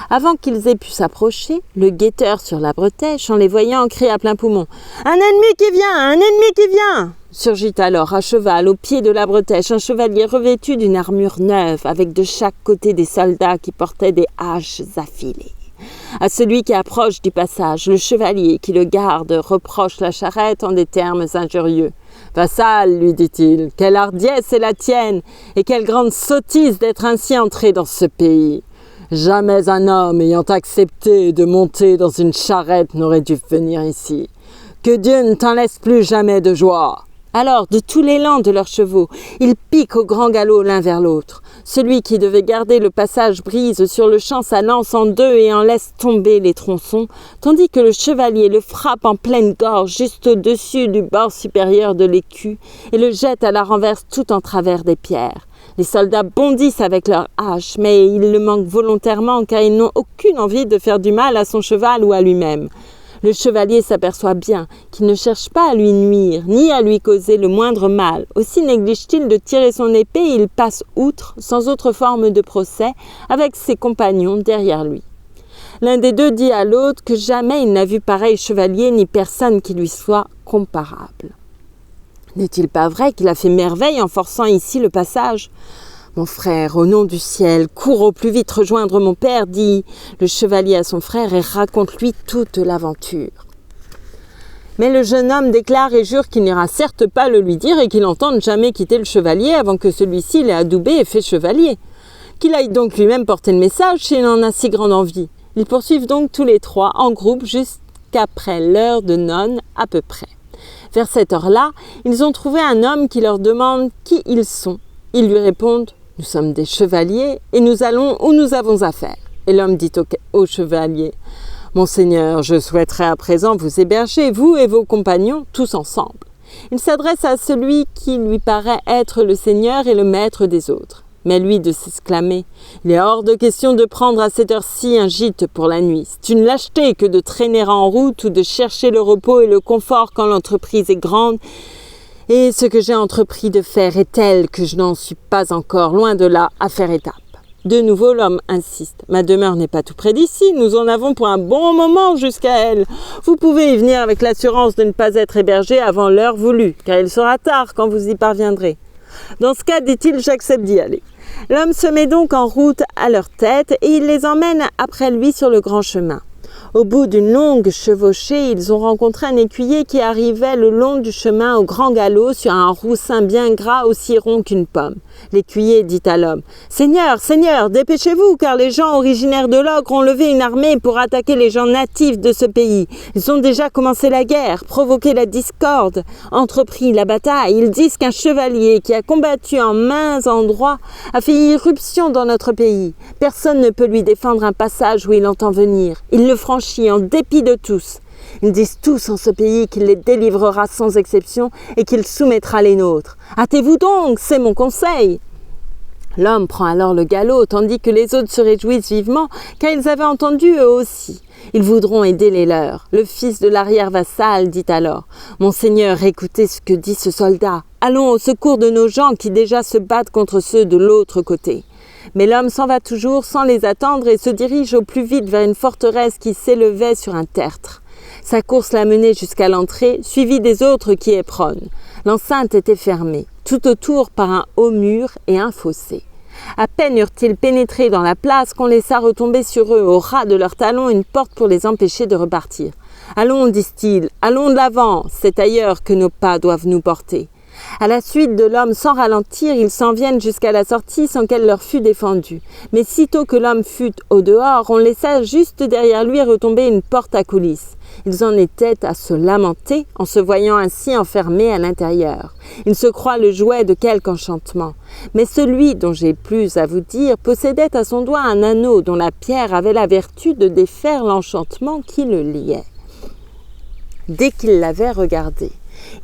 Avant qu'ils aient pu s'approcher, le guetteur sur la bretèche, en les voyant, crie à plein poumon « Un ennemi qui vient! Un ennemi qui vient !» Surgit alors à cheval, au pied de la bretèche, un chevalier revêtu d'une armure neuve, avec de chaque côté des soldats qui portaient des haches affilées. À celui qui approche du passage, le chevalier qui le garde reproche la charrette en des termes injurieux. « Vassal, lui dit-il, quelle hardiesse est la tienne, et quelle grande sottise d'être ainsi entré dans ce pays. Jamais un homme ayant accepté de monter dans une charrette n'aurait dû venir ici. Que Dieu ne t'en laisse plus jamais de joie. » Alors, de tout l'élan de leurs chevaux, ils piquent au grand galop l'un vers l'autre. Celui qui devait garder le passage brise sur le champ sa lance en deux et en laisse tomber les tronçons, tandis que le chevalier le frappe en pleine gorge juste au-dessus du bord supérieur de l'écu et le jette à la renverse tout en travers des pierres. Les soldats bondissent avec leurs haches, mais ils le manquent volontairement car ils n'ont aucune envie de faire du mal à son cheval ou à lui-même. Le chevalier s'aperçoit bien qu'il ne cherche pas à lui nuire, ni à lui causer le moindre mal. Aussi néglige-t-il de tirer son épée et il passe outre, sans autre forme de procès, avec ses compagnons derrière lui. L'un des deux dit à l'autre que jamais il n'a vu pareil chevalier ni personne qui lui soit comparable. N'est-il pas vrai qu'il a fait merveille en forçant ici le passage ? Mon frère, au nom du ciel, cours au plus vite rejoindre mon père, dit le chevalier à son frère et raconte-lui toute l'aventure. Mais le jeune homme déclare et jure qu'il n'ira certes pas le lui dire et qu'il n'entende jamais quitter le chevalier avant que celui-ci l'ait adoubé et fait chevalier. Qu'il aille donc lui-même porter le message s'il en a si grande envie. Ils poursuivent donc tous les trois en groupe jusqu'après l'heure de nonne à peu près. Vers cette heure-là, ils ont trouvé un homme qui leur demande qui ils sont. Ils lui répondent « Nous sommes des chevaliers et nous allons où nous avons affaire. » Et l'homme dit au chevalier « Monseigneur, je souhaiterais à présent vous héberger, vous et vos compagnons, tous ensemble. » Il s'adresse à celui qui lui paraît être le seigneur et le maître des autres. Mais lui de s'exclamer « Il est hors de question de prendre à cette heure-ci un gîte pour la nuit. C'est une lâcheté que de traîner en route ou de chercher le repos et le confort quand l'entreprise est grande. Et ce que j'ai entrepris de faire est tel que je n'en suis pas encore, loin de là, à faire étape. » De nouveau, l'homme insiste. « Ma demeure n'est pas tout près d'ici, nous en avons pour un bon moment jusqu'à elle. Vous pouvez y venir avec l'assurance de ne pas être hébergé avant l'heure voulue, car il sera tard quand vous y parviendrez. » Dans ce cas, dit-il, j'accepte d'y aller. L'homme se met donc en route à leur tête et il les emmène après lui sur le grand chemin. Au bout d'une longue chevauchée, ils ont rencontré un écuyer qui arrivait le long du chemin au grand galop sur un roussin bien gras aussi rond qu'une pomme. L'écuyer dit à l'homme « Seigneur, Seigneur, dépêchez-vous, car les gens originaires de l'Ocre ont levé une armée pour attaquer les gens natifs de ce pays. Ils ont déjà commencé la guerre, provoqué la discorde, entrepris la bataille. Ils disent qu'un chevalier qui a combattu en maints endroits a fait irruption dans notre pays. Personne ne peut lui défendre un passage où il entend venir. Il le franchit en dépit de tous. Ils disent tous en ce pays qu'il les délivrera sans exception et qu'il soumettra les nôtres. Hâtez-vous donc, c'est mon conseil. » L'homme prend alors le galop, tandis que les autres se réjouissent vivement, car ils avaient entendu eux aussi. Ils voudront aider les leurs. Le fils de l'arrière-vassal dit alors « Monseigneur, écoutez ce que dit ce soldat. Allons au secours de nos gens qui déjà se battent contre ceux de l'autre côté. » Mais l'homme s'en va toujours sans les attendre et se dirige au plus vite vers une forteresse qui s'élevait sur un tertre. Sa course l'a mené jusqu'à l'entrée, suivi des autres qui éperonnent. L'enceinte était fermée, tout autour par un haut mur et un fossé. À peine eurent-ils pénétré dans la place qu'on laissa retomber sur eux au ras de leurs talons une porte pour les empêcher de repartir. « Allons, disent-ils, allons de l'avant, c'est ailleurs que nos pas doivent nous porter. » À la suite de l'homme sans ralentir, ils s'en viennent jusqu'à la sortie sans qu'elle leur fût défendue. Mais sitôt que l'homme fut au dehors, on laissa juste derrière lui retomber une porte à coulisses. Ils en étaient à se lamenter en se voyant ainsi enfermés à l'intérieur. Ils se croient le jouet de quelque enchantement. Mais celui dont j'ai plus à vous dire possédait à son doigt un anneau dont la pierre avait la vertu de défaire l'enchantement qui le liait. Dès qu'il l'avait regardé,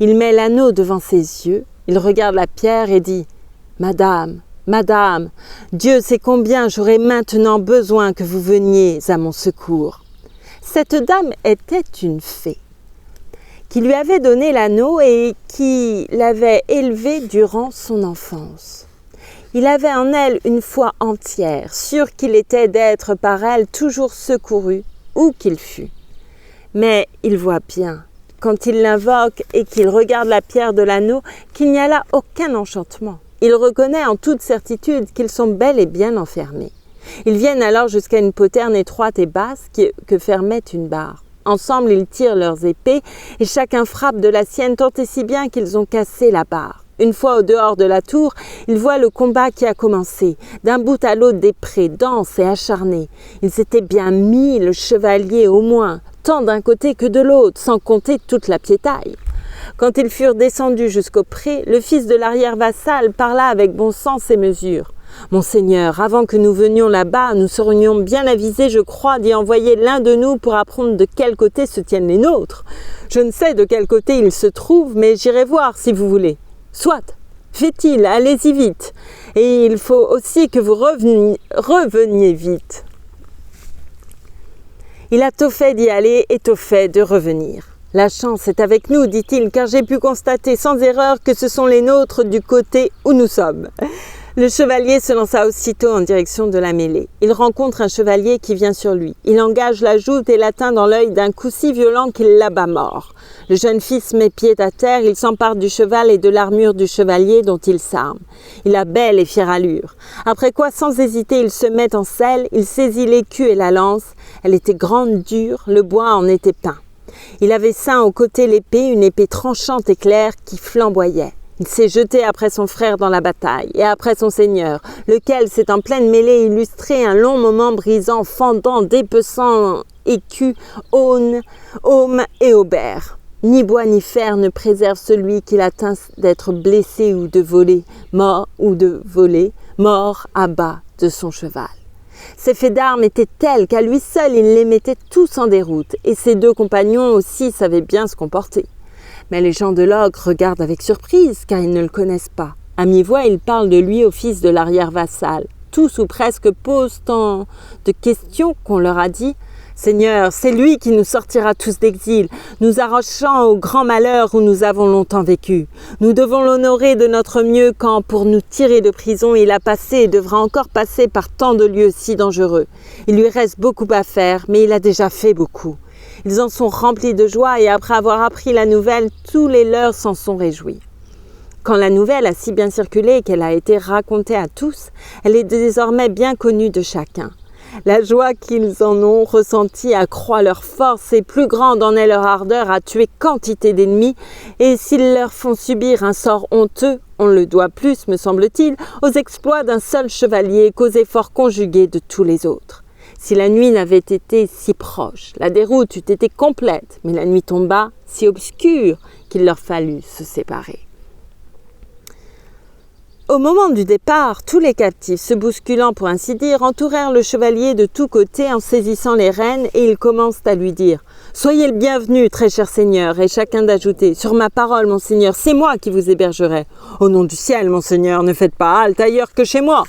il met l'anneau devant ses yeux, il regarde la pierre et dit « Madame, Madame, Dieu sait combien j'aurais maintenant besoin que vous veniez à mon secours. » Cette dame était une fée qui lui avait donné l'anneau et qui l'avait élevé durant son enfance. Il avait en elle une foi entière, sûr qu'il était d'être par elle toujours secouru, où qu'il fût. Mais il voit bien, quand il l'invoque et qu'il regarde la pierre de l'anneau, qu'il n'y a là aucun enchantement. Il reconnaît en toute certitude qu'ils sont bel et bien enfermés. Ils viennent alors jusqu'à une poterne étroite et basse que fermait une barre. Ensemble, ils tirent leurs épées et chacun frappe de la sienne tant et si bien qu'ils ont cassé la barre. Une fois au dehors de la tour, ils voient le combat qui a commencé, d'un bout à l'autre des prés, denses et acharnés. Ils étaient bien 1000 chevaliers au moins, tant d'un côté que de l'autre, sans compter toute la piétaille. Quand ils furent descendus jusqu'au pré, le fils de l'arrière-vassal parla avec bon sens et mesure. « Monseigneur, avant que nous venions là-bas, nous serions bien avisés, je crois, d'y envoyer l'un de nous pour apprendre de quel côté se tiennent les nôtres. Je ne sais de quel côté ils se trouvent, mais j'irai voir si vous voulez. » « Soit, fait-il, allez-y vite. Et il faut aussi que vous reveniez vite. » Il a tôt fait d'y aller et tôt fait de revenir. « La chance est avec nous, dit-il, car j'ai pu constater sans erreur que ce sont les nôtres du côté où nous sommes. » Le chevalier se lança aussitôt en direction de la mêlée. Il rencontre un chevalier qui vient sur lui. Il engage la joute et l'atteint dans l'œil d'un coup si violent qu'il l'abat mort. Le jeune fils met pied à terre, il s'empare du cheval et de l'armure du chevalier dont il s'arme. Il a belle et fière allure. Après quoi, sans hésiter, il se met en selle, il saisit l'écu et la lance. Elle était grande, dure, le bois en était peint. Il avait ceint au côté l'épée, une épée tranchante et claire qui flamboyait. Il s'est jeté après son frère dans la bataille et après son seigneur, lequel s'est en pleine mêlée illustré un long moment brisant, fendant, dépeçant écus, aunes, aumes et aubert. Ni bois ni fer ne préserve celui qui l'atteint d'être blessé ou de voler, mort à bas de son cheval. Ses faits d'armes étaient tels qu'à lui seul il les mettait tous en déroute, et ses deux compagnons aussi savaient bien se comporter. Mais les gens de l'ogre regardent avec surprise, car ils ne le connaissent pas. À mi-voix, ils parlent de lui au fils de l'arrière-vassal. Tous ou presque posent tant de questions qu'on leur a dit « Seigneur, c'est lui qui nous sortira tous d'exil, nous arrachant au grand malheur où nous avons longtemps vécu. Nous devons l'honorer de notre mieux quand, pour nous tirer de prison, il a passé et devra encore passer par tant de lieux si dangereux. Il lui reste beaucoup à faire, mais il a déjà fait beaucoup. » Ils en sont remplis de joie et après avoir appris la nouvelle, tous les leurs s'en sont réjouis. Quand la nouvelle a si bien circulé qu'elle a été racontée à tous, elle est désormais bien connue de chacun. La joie qu'ils en ont ressentie accroît leur force et plus grande en est leur ardeur à tuer quantité d'ennemis, et s'ils leur font subir un sort honteux, on le doit plus, me semble-t-il, aux exploits d'un seul chevalier qu'aux efforts conjugués de tous les autres. Si la nuit n'avait été si proche, la déroute eût été complète, mais la nuit tomba si obscure qu'il leur fallut se séparer. Au moment du départ, tous les captifs, se bousculant pour ainsi dire, entourèrent le chevalier de tous côtés en saisissant les rênes et ils commencent à lui dire « Soyez le bienvenu, très cher seigneur » et chacun d'ajouter « Sur ma parole, monseigneur, c'est moi qui vous hébergerai. Au nom du ciel, monseigneur, ne faites pas halte ailleurs que chez moi. »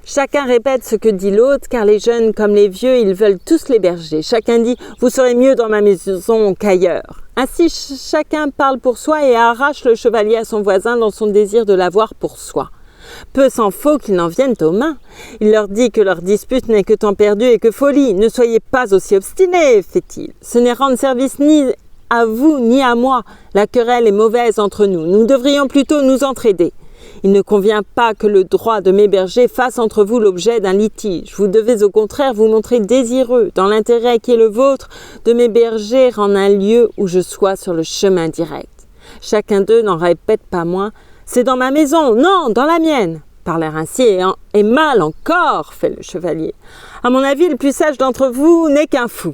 Chacun répète ce que dit l'autre, car les jeunes comme les vieux, ils veulent tous l'héberger. Chacun dit « Vous serez mieux dans ma maison qu'ailleurs ». Ainsi, chacun parle pour soi et arrache le chevalier à son voisin dans son désir de l'avoir pour soi. Peu s'en faut qu'ils n'en viennent aux mains. Il leur dit que leur dispute n'est que temps perdu et que folie. Ne soyez pas aussi obstinés, fait-il. Ce n'est rendre service ni à vous ni à moi. La querelle est mauvaise entre nous. Nous devrions plutôt nous entraider. Il ne convient pas que le droit de m'héberger fasse entre vous l'objet d'un litige. Vous devez au contraire vous montrer désireux, dans l'intérêt qui est le vôtre, de m'héberger en un lieu où je sois sur le chemin direct. Chacun d'eux n'en répète pas moins. C'est dans ma maison, non, dans la mienne. Parler ainsi est mal encore, fait le chevalier. À mon avis, le plus sage d'entre vous n'est qu'un fou.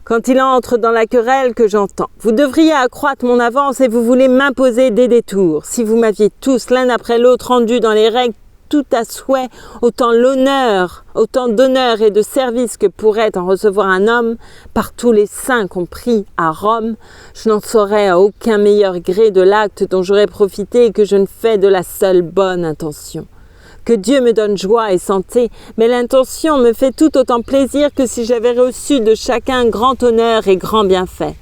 Quand il entre dans la querelle que j'entends, vous devriez accroître mon avance et vous voulez m'imposer des détours. Si vous m'aviez tous l'un après l'autre rendu dans les règles tout à souhait, autant d'honneur et de service que pourrait en recevoir un homme, par tous les saints compris à Rome, je n'en saurais à aucun meilleur gré de l'acte dont j'aurais profité et que je ne fais de la seule bonne intention. Que Dieu me donne joie et santé, mais l'intention me fait tout autant plaisir que si j'avais reçu de chacun grand honneur et grand bienfait.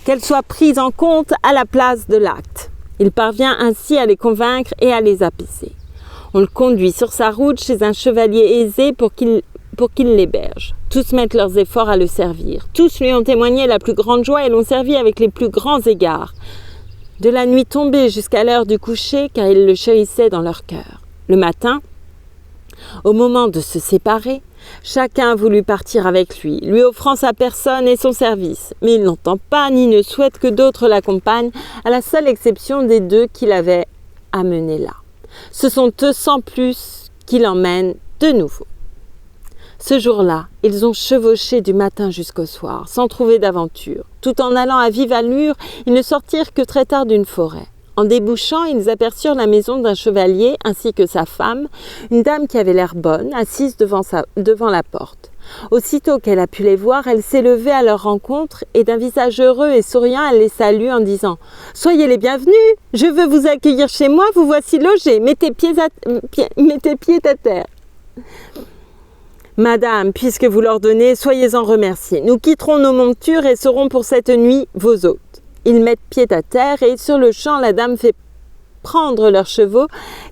Qu'elle soit prise en compte à la place de l'acte. Il parvient ainsi à les convaincre et à les apaiser. On le conduit sur sa route chez un chevalier aisé pour qu'il l'héberge. Tous mettent leurs efforts à le servir. Tous lui ont témoigné la plus grande joie et l'ont servi avec les plus grands égards. De la nuit tombée jusqu'à l'heure du coucher, car ils le chérissaient dans leur cœur. Le matin, au moment de se séparer, chacun voulut partir avec lui, lui offrant sa personne et son service. Mais il n'entend pas ni ne souhaite que d'autres l'accompagnent, à la seule exception des deux qu'il avait amenés là. Ce sont eux sans plus qui l'emmènent de nouveau. Ce jour-là, ils ont chevauché du matin jusqu'au soir, sans trouver d'aventure. Tout en allant à vive allure, ils ne sortirent que très tard d'une forêt. En débouchant, ils aperçurent la maison d'un chevalier ainsi que sa femme, une dame qui avait l'air bonne, assise devant la porte. Aussitôt qu'elle a pu les voir, elle s'est levée à leur rencontre et d'un visage heureux et souriant, elle les salue en disant « Soyez les bienvenus, je veux vous accueillir chez moi, vous voici logés, mettez pied à terre. » Madame, puisque vous l'ordonnez, soyez-en remerciée. Nous quitterons nos montures et serons pour cette nuit vos hôtes. Ils mettent pied à terre et sur le champ, la dame fait prendre leurs chevaux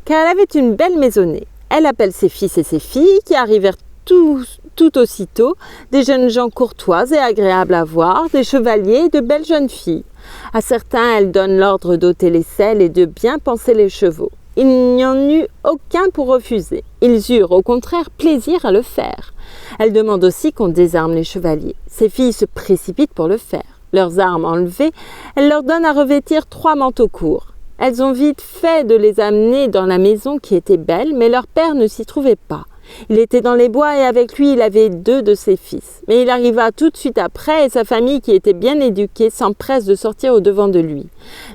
car elle avait une belle maisonnée. Elle appelle ses fils et ses filles qui arrivèrent tout aussitôt, des jeunes gens courtois et agréables à voir, des chevaliers et de belles jeunes filles. À certains, elle donne l'ordre d'ôter les selles et de bien panser les chevaux. Il n'y en eut aucun pour refuser. Ils eurent au contraire plaisir à le faire. Elle demande aussi qu'on désarme les chevaliers. Ses filles se précipitent pour le faire. Leurs armes enlevées, elle leur donne à revêtir 3 manteaux courts. Elles ont vite fait de les amener dans la maison qui était belle, mais leur père ne s'y trouvait pas. Il était dans les bois et avec lui il avait 2 de ses fils. Mais il arriva tout de suite après et sa famille qui était bien éduquée s'empresse de sortir au-devant de lui.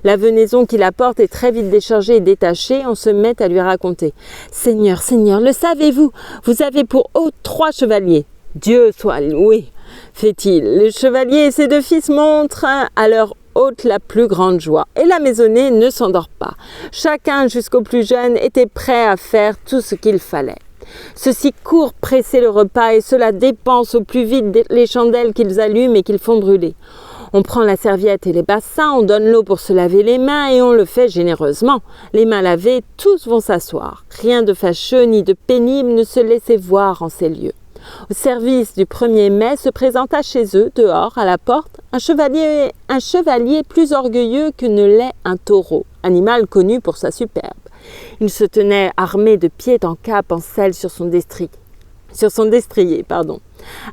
La venaison qu'il apporte est très vite déchargée et détachée, on se met à lui raconter. « Seigneur, Seigneur, le savez-vous? Vous avez pour hôte 3 chevaliers. » « Dieu soit loué, fait-il. Les chevaliers et ses 2 fils montrent à leur hôte la plus grande joie. Et la maisonnée ne s'endort pas. Chacun, jusqu'au plus jeune, était prêt à faire tout ce qu'il fallait. Ceux-ci courent presser le repas et cela dépense au plus vite les chandelles qu'ils allument et qu'ils font brûler. On prend la serviette et les bassins, on donne l'eau pour se laver les mains et on le fait généreusement. Les mains lavées, tous vont s'asseoir. Rien de fâcheux ni de pénible ne se laissait voir en ces lieux. Au service du 1er mai se présenta chez eux, dehors, à la porte, un chevalier plus orgueilleux que ne l'est un taureau, animal connu pour sa superbe. Il se tenait armé de pied en cap en selle sur son destrier.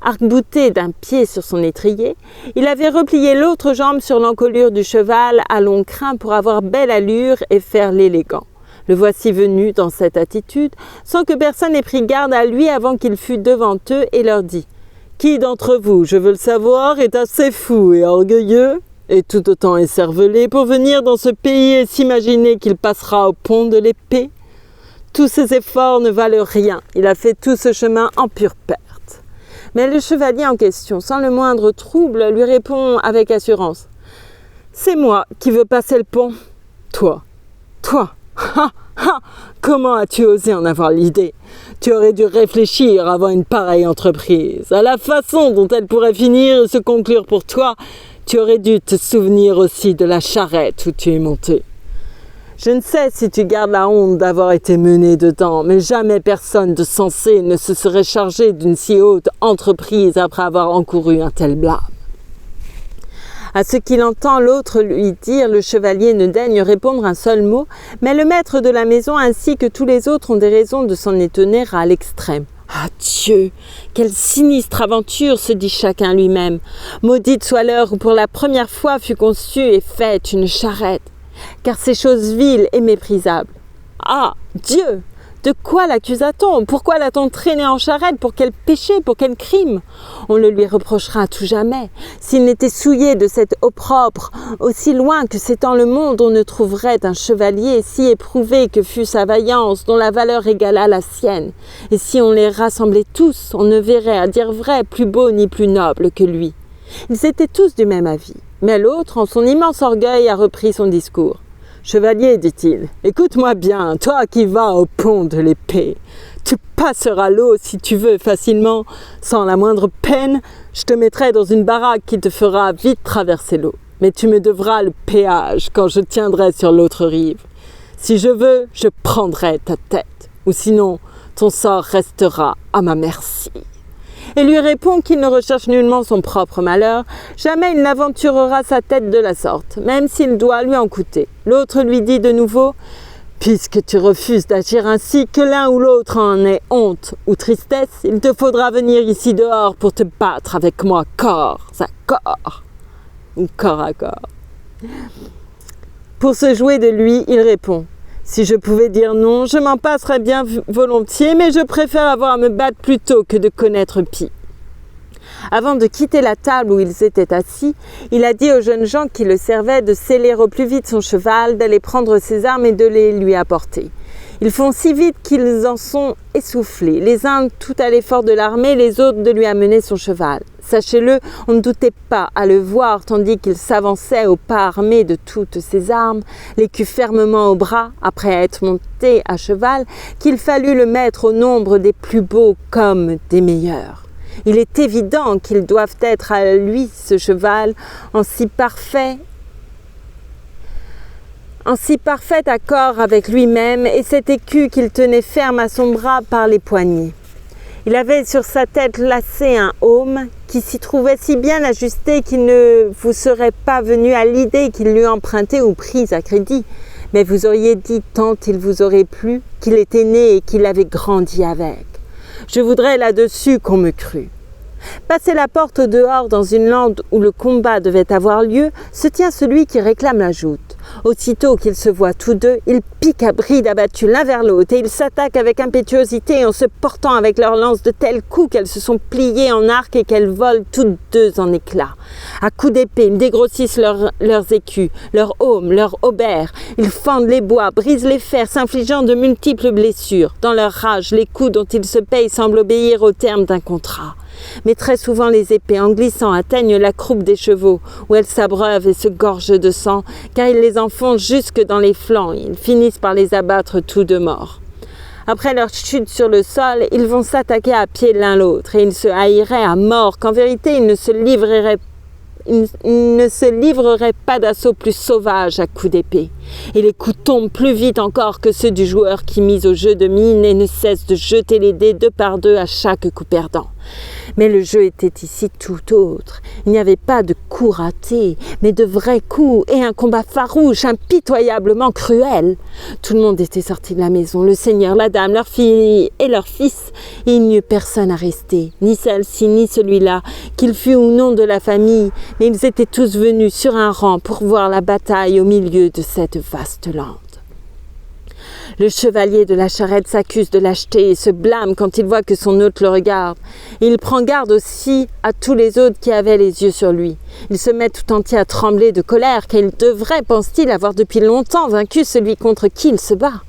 Arc-bouté d'un pied sur son étrier, il avait replié l'autre jambe sur l'encolure du cheval à long crin pour avoir belle allure et faire l'élégant. Le voici venu dans cette attitude, sans que personne ait pris garde à lui avant qu'il fût devant eux et leur dit « Qui d'entre vous, je veux le savoir, est assez fou et orgueilleux et tout autant écervelé pour venir dans ce pays et s'imaginer qu'il passera au pont de l'épée? Tous ses efforts ne valent rien, il a fait tout ce chemin en pure perte. » Mais le chevalier en question, sans le moindre trouble, lui répond avec assurance « C'est moi qui veux passer le pont. Toi. Ha, ha, comment as-tu osé en avoir l'idée? Tu aurais dû réfléchir avant une pareille entreprise. À la façon dont elle pourrait finir et se conclure pour toi, tu aurais dû te souvenir aussi de la charrette où tu es monté. Je ne sais si tu gardes la honte d'avoir été mené dedans, mais jamais personne de sensé ne se serait chargé d'une si haute entreprise après avoir encouru un tel blâme. » À ce qu'il entend l'autre lui dire, le chevalier ne daigne répondre un seul mot, mais le maître de la maison ainsi que tous les autres ont des raisons de s'en étonner à l'extrême. « Ah Dieu, quelle sinistre aventure !» se dit chacun lui-même. « Maudite soit l'heure où pour la première fois fut conçue et faite une charrette, car c'est chose vile et méprisable. Ah Dieu, de quoi l'accusa-t-on? Pourquoi l'a-t-on traîné en charrette? Pour quel péché? Pour quel crime? On le lui reprochera à tout jamais. S'il n'était souillé de cet opprobre, aussi loin que s'étend le monde, on ne trouverait un chevalier si éprouvé que fût sa vaillance, dont la valeur égala la sienne. Et si on les rassemblait tous, on ne verrait, à dire vrai, plus beau ni plus noble que lui. » Ils étaient tous du même avis. Mais l'autre, en son immense orgueil, a repris son discours. « Chevalier, dit-il, écoute-moi bien, toi qui vas au pont de l'épée. Tu passeras l'eau si tu veux facilement, sans la moindre peine. Je te mettrai dans une baraque qui te fera vite traverser l'eau. Mais tu me devras le péage quand je tiendrai sur l'autre rive. Si je veux, je prendrai ta tête, ou sinon, ton sort restera à ma merci. » Et lui répond qu'il ne recherche nullement son propre malheur, jamais il n'aventurera sa tête de la sorte, même s'il doit lui en coûter. L'autre lui dit de nouveau « Puisque tu refuses d'agir ainsi, que l'un ou l'autre en ait honte ou tristesse, il te faudra venir ici dehors pour te battre avec moi corps à corps. » Ou corps à corps. Pour se jouer de lui, il répond « Si je pouvais dire non, je m'en passerais bien volontiers, mais je préfère avoir à me battre plutôt que de connaître pis. » Avant de quitter la table où ils étaient assis, il a dit aux jeunes gens qui le servaient de sceller au plus vite son cheval, d'aller prendre ses armes et de les lui apporter. Ils font si vite qu'ils en sont essoufflés, les uns tout à l'effort de l'armée, les autres de lui amener son cheval. Sachez-le, on ne doutait pas à le voir tandis qu'il s'avançait au pas armé de toutes ses armes, l'écu fermement au bras, après être monté à cheval, qu'il fallut le mettre au nombre des plus beaux comme des meilleurs. Il est évident qu'ils doivent être à lui, ce cheval, en si parfait accord avec lui-même, et cet écu qu'il tenait ferme à son bras par les poignets. Il avait sur sa tête lacé un aume qui s'y trouvait si bien ajusté qu'il ne vous serait pas venu à l'idée qu'il l'eût emprunté ou pris à crédit, mais vous auriez dit tant il vous aurait plu qu'il était né et qu'il avait grandi avec. Je voudrais là-dessus qu'on me crût. Passé la porte au dehors dans une lande où le combat devait avoir lieu, se tient celui qui réclame la joute. Aussitôt qu'ils se voient tous deux, ils piquent à bride abattus l'un vers l'autre et ils s'attaquent avec impétuosité en se portant avec leurs lances de tels coups qu'elles se sont pliées en arc et qu'elles volent toutes deux en éclats. À coups d'épée, ils dégrossissent leurs écus, leurs aumes, leurs haubers. Ils fendent les bois, brisent les fers, s'infligeant de multiples blessures. Dans leur rage, les coups dont ils se payent semblent obéir au terme d'un contrat. Mais très souvent les épées en glissant atteignent la croupe des chevaux, où elles s'abreuvent et se gorgent de sang, car ils les enfoncent jusque dans les flancs, et ils finissent par les abattre tous deux morts. Après leur chute sur le sol, ils vont s'attaquer à pied l'un l'autre, et ils se haïraient à mort, qu'en vérité ils ne se livreraient pas d'assaut plus sauvage à coups d'épée. Et les coups tombent plus vite encore que ceux du joueur qui mise au jeu de mine et ne cesse de jeter les dés deux par deux à chaque coup perdant. Mais le jeu était ici tout autre. Il n'y avait pas de coups ratés, mais de vrais coups et un combat farouche, impitoyablement cruel. Tout le monde était sorti de la maison, le seigneur, la dame, leur fille et leur fils, et il n'y eut personne à rester, ni celle-ci, ni celui-là, qu'il fût ou non de la famille, mais ils étaient tous venus sur un rang pour voir la bataille au milieu de cette vaste lande. Le chevalier de la charrette s'accuse de lâcheté et se blâme quand il voit que son hôte le regarde. Et il prend garde aussi à tous les autres qui avaient les yeux sur lui. Il se met tout entier à trembler de colère, car il devrait, pense-t-il, avoir depuis longtemps vaincu celui contre qui il se bat.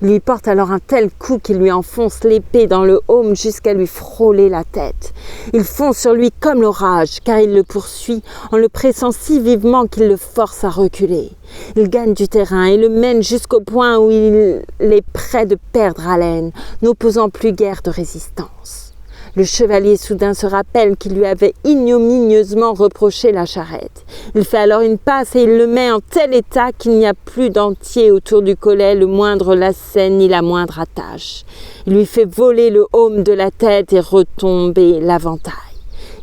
Il lui porte alors un tel coup qu'il lui enfonce l'épée dans le aume jusqu'à lui frôler la tête. Il fonce sur lui comme l'orage, car il le poursuit en le pressant si vivement qu'il le force à reculer. Il gagne du terrain et le mène jusqu'au point où il est près de perdre haleine, n'opposant plus guère de résistance. Le chevalier soudain se rappelle qu'il lui avait ignominieusement reproché la charrette. Il fait alors une passe et il le met en tel état qu'il n'y a plus d'entier autour du collet, le moindre lacet ni la moindre attache. Il lui fait voler le aume de la tête et retomber l'aventail.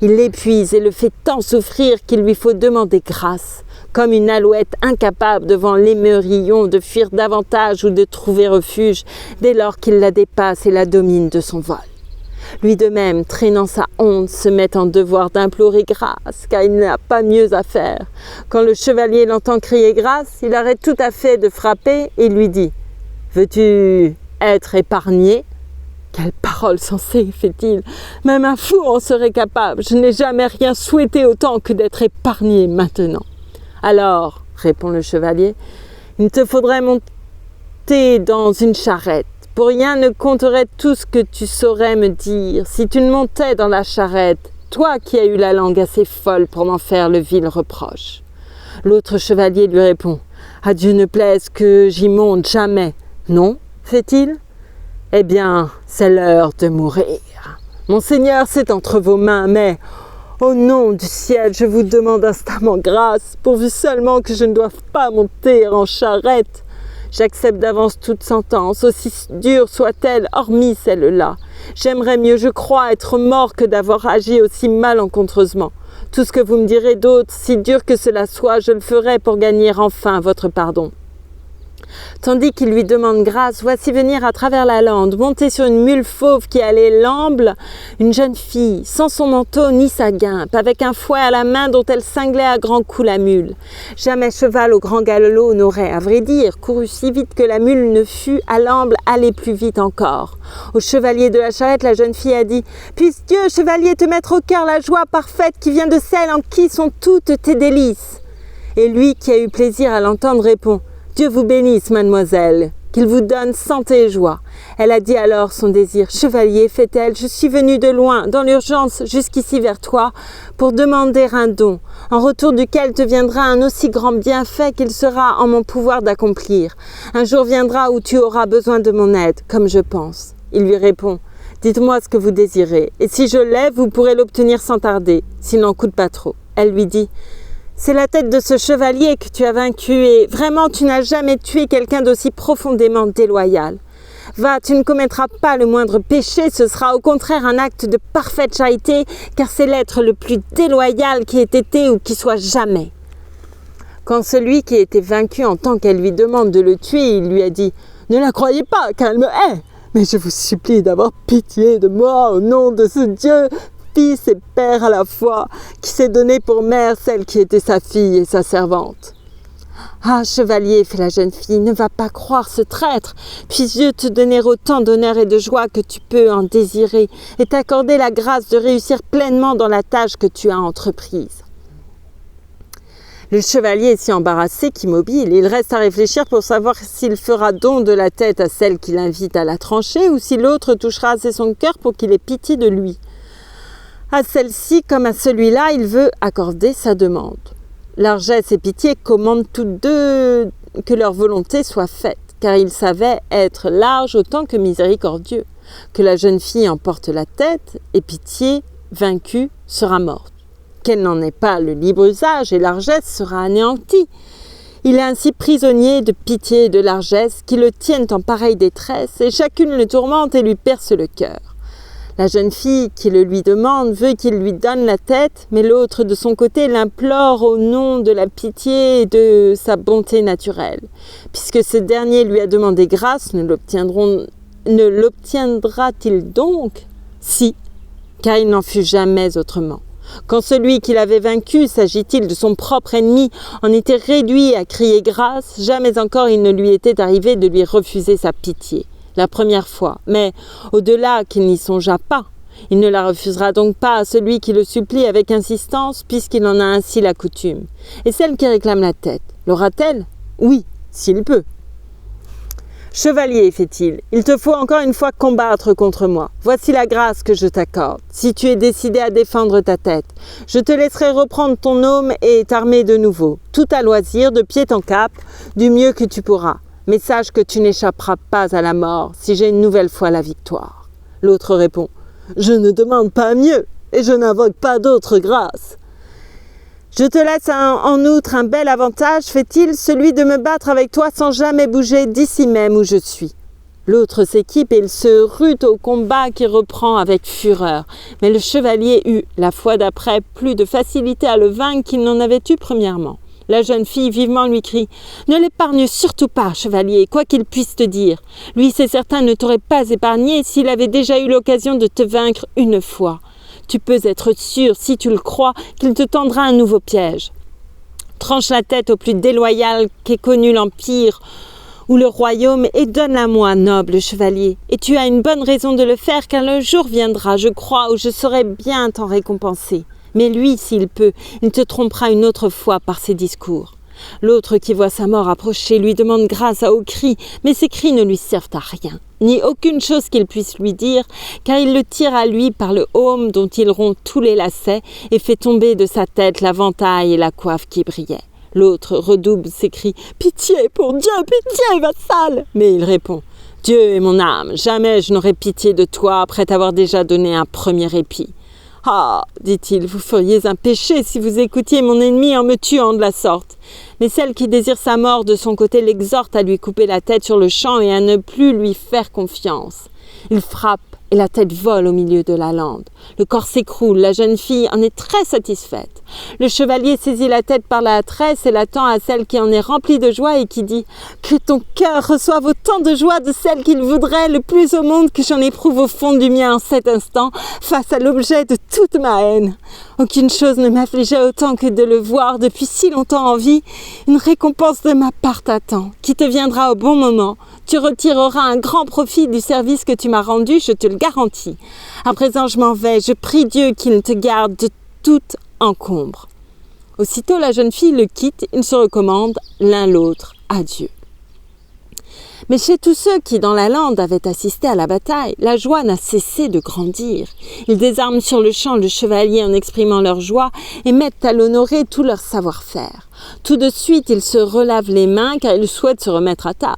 Il l'épuise et le fait tant souffrir qu'il lui faut demander grâce, comme une alouette incapable devant l'émerillon de fuir davantage ou de trouver refuge dès lors qu'il la dépasse et la domine de son vol. Lui de même, traînant sa honte, se met en devoir d'implorer grâce, car il n'a pas mieux à faire. Quand le chevalier l'entend crier grâce, il arrête tout à fait de frapper et lui dit « Veux-tu être épargné ?» Quelle parole sensée, fait-il. Même un fou en serait capable. Je n'ai jamais rien souhaité autant que d'être épargné maintenant. Alors, répond le chevalier, il te faudrait monter dans une charrette. Pour rien ne compterait tout ce que tu saurais me dire si tu ne montais dans la charrette, toi qui as eu la langue assez folle pour m'en faire le vil reproche. L'autre chevalier lui répond « À Dieu ne plaise que j'y monte jamais. »« Non, fait-il ? Eh bien, c'est l'heure de mourir. Monseigneur, c'est entre vos mains, mais au nom du ciel, je vous demande instamment grâce, pourvu seulement que je ne doive pas monter en charrette. J'accepte d'avance toute sentence, aussi dure soit-elle, hormis celle-là. J'aimerais mieux, je crois, être mort que d'avoir agi aussi malencontreusement. Tout ce que vous me direz d'autre, si dur que cela soit, je le ferai pour gagner enfin votre pardon. » Tandis qu'il lui demande grâce, voici venir à travers la lande, montée sur une mule fauve qui allait l'amble, une jeune fille, sans son manteau ni sa guimpe, avec un fouet à la main dont elle cinglait à grands coups la mule. Jamais cheval au grand galop n'aurait, à vrai dire, couru si vite que la mule ne fût à l'amble aller plus vite encore. Au chevalier de la charrette, la jeune fille a dit « Puisse Dieu, chevalier, te mettre au cœur la joie parfaite qui vient de celle en qui sont toutes tes délices. » Et lui, qui a eu plaisir à l'entendre, répond « Dieu vous bénisse, mademoiselle, qu'il vous donne santé et joie. » Elle a dit alors son désir. « Chevalier, fait-elle, je suis venue de loin, dans l'urgence, jusqu'ici vers toi, pour demander un don, en retour duquel te viendra un aussi grand bienfait qu'il sera en mon pouvoir d'accomplir. Un jour viendra où tu auras besoin de mon aide, comme je pense. » Il lui répond « Dites-moi ce que vous désirez, et si je l'ai, vous pourrez l'obtenir sans tarder, s'il n'en coûte pas trop. » Elle lui dit « C'est la tête de ce chevalier que tu as vaincu et vraiment tu n'as jamais tué quelqu'un d'aussi profondément déloyal. Va, tu ne commettras pas le moindre péché, ce sera au contraire un acte de parfaite charité, car c'est l'être le plus déloyal qui ait été ou qui soit jamais. » Quand celui qui était vaincu entend qu'elle lui demande de le tuer, il lui a dit « Ne la croyez pas, car elle me hait, mais je vous supplie d'avoir pitié de moi au nom de ce Dieu, Fils et Père à la fois, qui s'est donné pour mère celle qui était sa fille et sa servante. »« Ah, chevalier, fait la jeune fille, ne va pas croire ce traître. Puisse Dieu te donner autant d'honneur et de joie que tu peux en désirer, et t'accorder la grâce de réussir pleinement dans la tâche que tu as entreprise. » Le chevalier est si embarrassé qu'immobile. Il reste à réfléchir pour savoir s'il fera don de la tête à celle qui l'invite à la trancher, ou si l'autre touchera assez son cœur pour qu'il ait pitié de lui. À celle-ci comme à celui-là, il veut accorder sa demande. Largesse et pitié commandent toutes deux que leur volonté soit faite, car il savait être large autant que miséricordieux, que la jeune fille emporte la tête, et pitié, vaincue, sera morte. Qu'elle n'en ait pas le libre usage et largesse sera anéantie. Il est ainsi prisonnier de pitié et de largesse qui le tiennent en pareille détresse, et chacune le tourmente et lui perce le cœur. La jeune fille qui le lui demande veut qu'il lui donne la tête, mais l'autre de son côté l'implore au nom de la pitié et de sa bonté naturelle. Puisque ce dernier lui a demandé grâce, ne l'obtiendra-t-il donc? Si, car il n'en fut jamais autrement. Quand celui qui l'avait vaincu, s'agit-il de son propre ennemi, en était réduit à crier grâce, jamais encore il ne lui était arrivé de lui refuser sa pitié. La première fois, mais au-delà qu'il n'y songea pas. Il ne la refusera donc pas à celui qui le supplie avec insistance, puisqu'il en a ainsi la coutume. Et celle qui réclame la tête, l'aura-t-elle? Oui, s'il peut. Chevalier, fait-il, il te faut encore une fois combattre contre moi. Voici la grâce que je t'accorde. Si tu es décidé à défendre ta tête, je te laisserai reprendre ton aume et t'armer de nouveau, tout à loisir, de pied en cap, du mieux que tu pourras. Mais sache que tu n'échapperas pas à la mort si j'ai une nouvelle fois la victoire. » L'autre répond Je ne demande pas mieux, et je n'invoque pas d'autre grâce. Je te laisse en outre un bel avantage, fait-il, celui de me battre avec toi sans jamais bouger d'ici même où je suis. L'autre s'équipe et il se rue au combat qui reprend avec fureur. Mais le chevalier eut, la fois d'après, plus de facilité à le vaincre qu'il n'en avait eu premièrement. La jeune fille vivement lui crie « Ne l'épargne surtout pas, chevalier, quoi qu'il puisse te dire. Lui, c'est certain, ne t'aurait pas épargné s'il avait déjà eu l'occasion de te vaincre une fois. Tu peux être sûr, si tu le crois, qu'il te tendra un nouveau piège. Tranche la tête au plus déloyal qu'ait connu l'Empire ou le royaume et donne-la-moi, noble chevalier. Et tu as une bonne raison de le faire, car le jour viendra, je crois, où je saurai bien t'en récompenser. Mais lui, s'il peut, il te trompera une autre fois par ses discours. » L'autre qui voit sa mort approcher lui demande grâce à hauts cris, mais ces cris ne lui servent à rien, ni aucune chose qu'il puisse lui dire, car il le tire à lui par le aume dont il rompt tous les lacets et fait tomber de sa tête l'aventail et la coiffe qui brillaient. L'autre redouble ses cris « Pitié, pour Dieu, pitié, vassal !» Mais il répond « Dieu est mon âme, jamais je n'aurai pitié de toi après t'avoir déjà donné un premier répit. » « Ah, dit-il, vous feriez un péché si vous écoutiez mon ennemi en me tuant de la sorte. » Mais celle qui désire sa mort de son côté l'exhorte à lui couper la tête sur le champ et à ne plus lui faire confiance. Il frappe et la tête vole au milieu de la lande. Le corps s'écroule, la jeune fille en est très satisfaite. Le chevalier saisit la tête par la tresse et la tend à celle qui en est remplie de joie et qui dit « Que ton cœur reçoive autant de joie de celle qu'il voudrait le plus au monde que j'en éprouve au fond du mien en cet instant, face à l'objet de toute ma haine. Aucune chose ne m'affligeait autant que de le voir depuis si longtemps en vie. Une récompense de ma part t'attend, qui te viendra au bon moment. Tu retireras un grand profit du service que tu m'as rendu, je te le garantis. À présent, je m'en vais. Je prie Dieu qu'il te garde de toute encombre. » Aussitôt, la jeune fille le quitte. Ils se recommandent l'un l'autre à Dieu. Mais chez tous ceux qui, dans la lande, avaient assisté à la bataille, la joie n'a cessé de grandir. Ils désarment sur le champ le chevalier en exprimant leur joie et mettent à l'honorer tout leur savoir-faire. Tout de suite, ils se relavent les mains car ils souhaitent se remettre à table.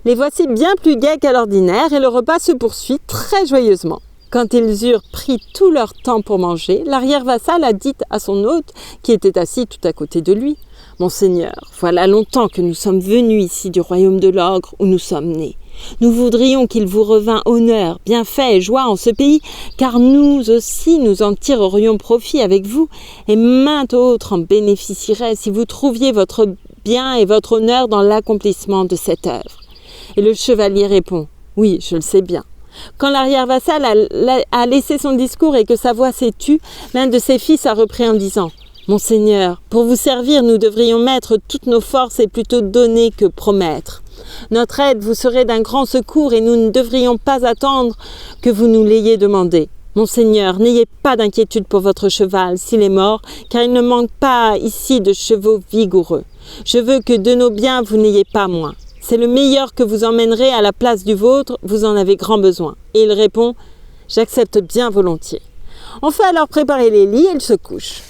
Les voici bien plus gais qu'à l'ordinaire et le repas se poursuit très joyeusement. Quand ils eurent pris tout leur temps pour manger, l'arrière-vassal a dit à son hôte, qui était assis tout à côté de lui, « Monseigneur, voilà longtemps que nous sommes venus ici du royaume de l'ogre où nous sommes nés. Nous voudrions qu'il vous revînt honneur, bienfait et joie en ce pays, car nous aussi nous en tirerions profit avec vous, et maint autre en bénéficierait si vous trouviez votre bien et votre honneur dans l'accomplissement de cette œuvre. » Et le chevalier répond, « Oui, je le sais bien. » Quand l'arrière-vassal a laissé son discours et que sa voix s'est tue, l'un de ses fils a repris en disant « Monseigneur, pour vous servir, nous devrions mettre toutes nos forces et plutôt donner que promettre. Notre aide vous serait d'un grand secours et nous ne devrions pas attendre que vous nous l'ayez demandé. Monseigneur, n'ayez pas d'inquiétude pour votre cheval s'il est mort, car il ne manque pas ici de chevaux vigoureux. Je veux que de nos biens vous n'ayez pas moins. C'est le meilleur que vous emmènerez à la place du vôtre, vous en avez grand besoin. » Et il répond « J'accepte bien volontiers. » On fait alors préparer les lits et ils se couchent.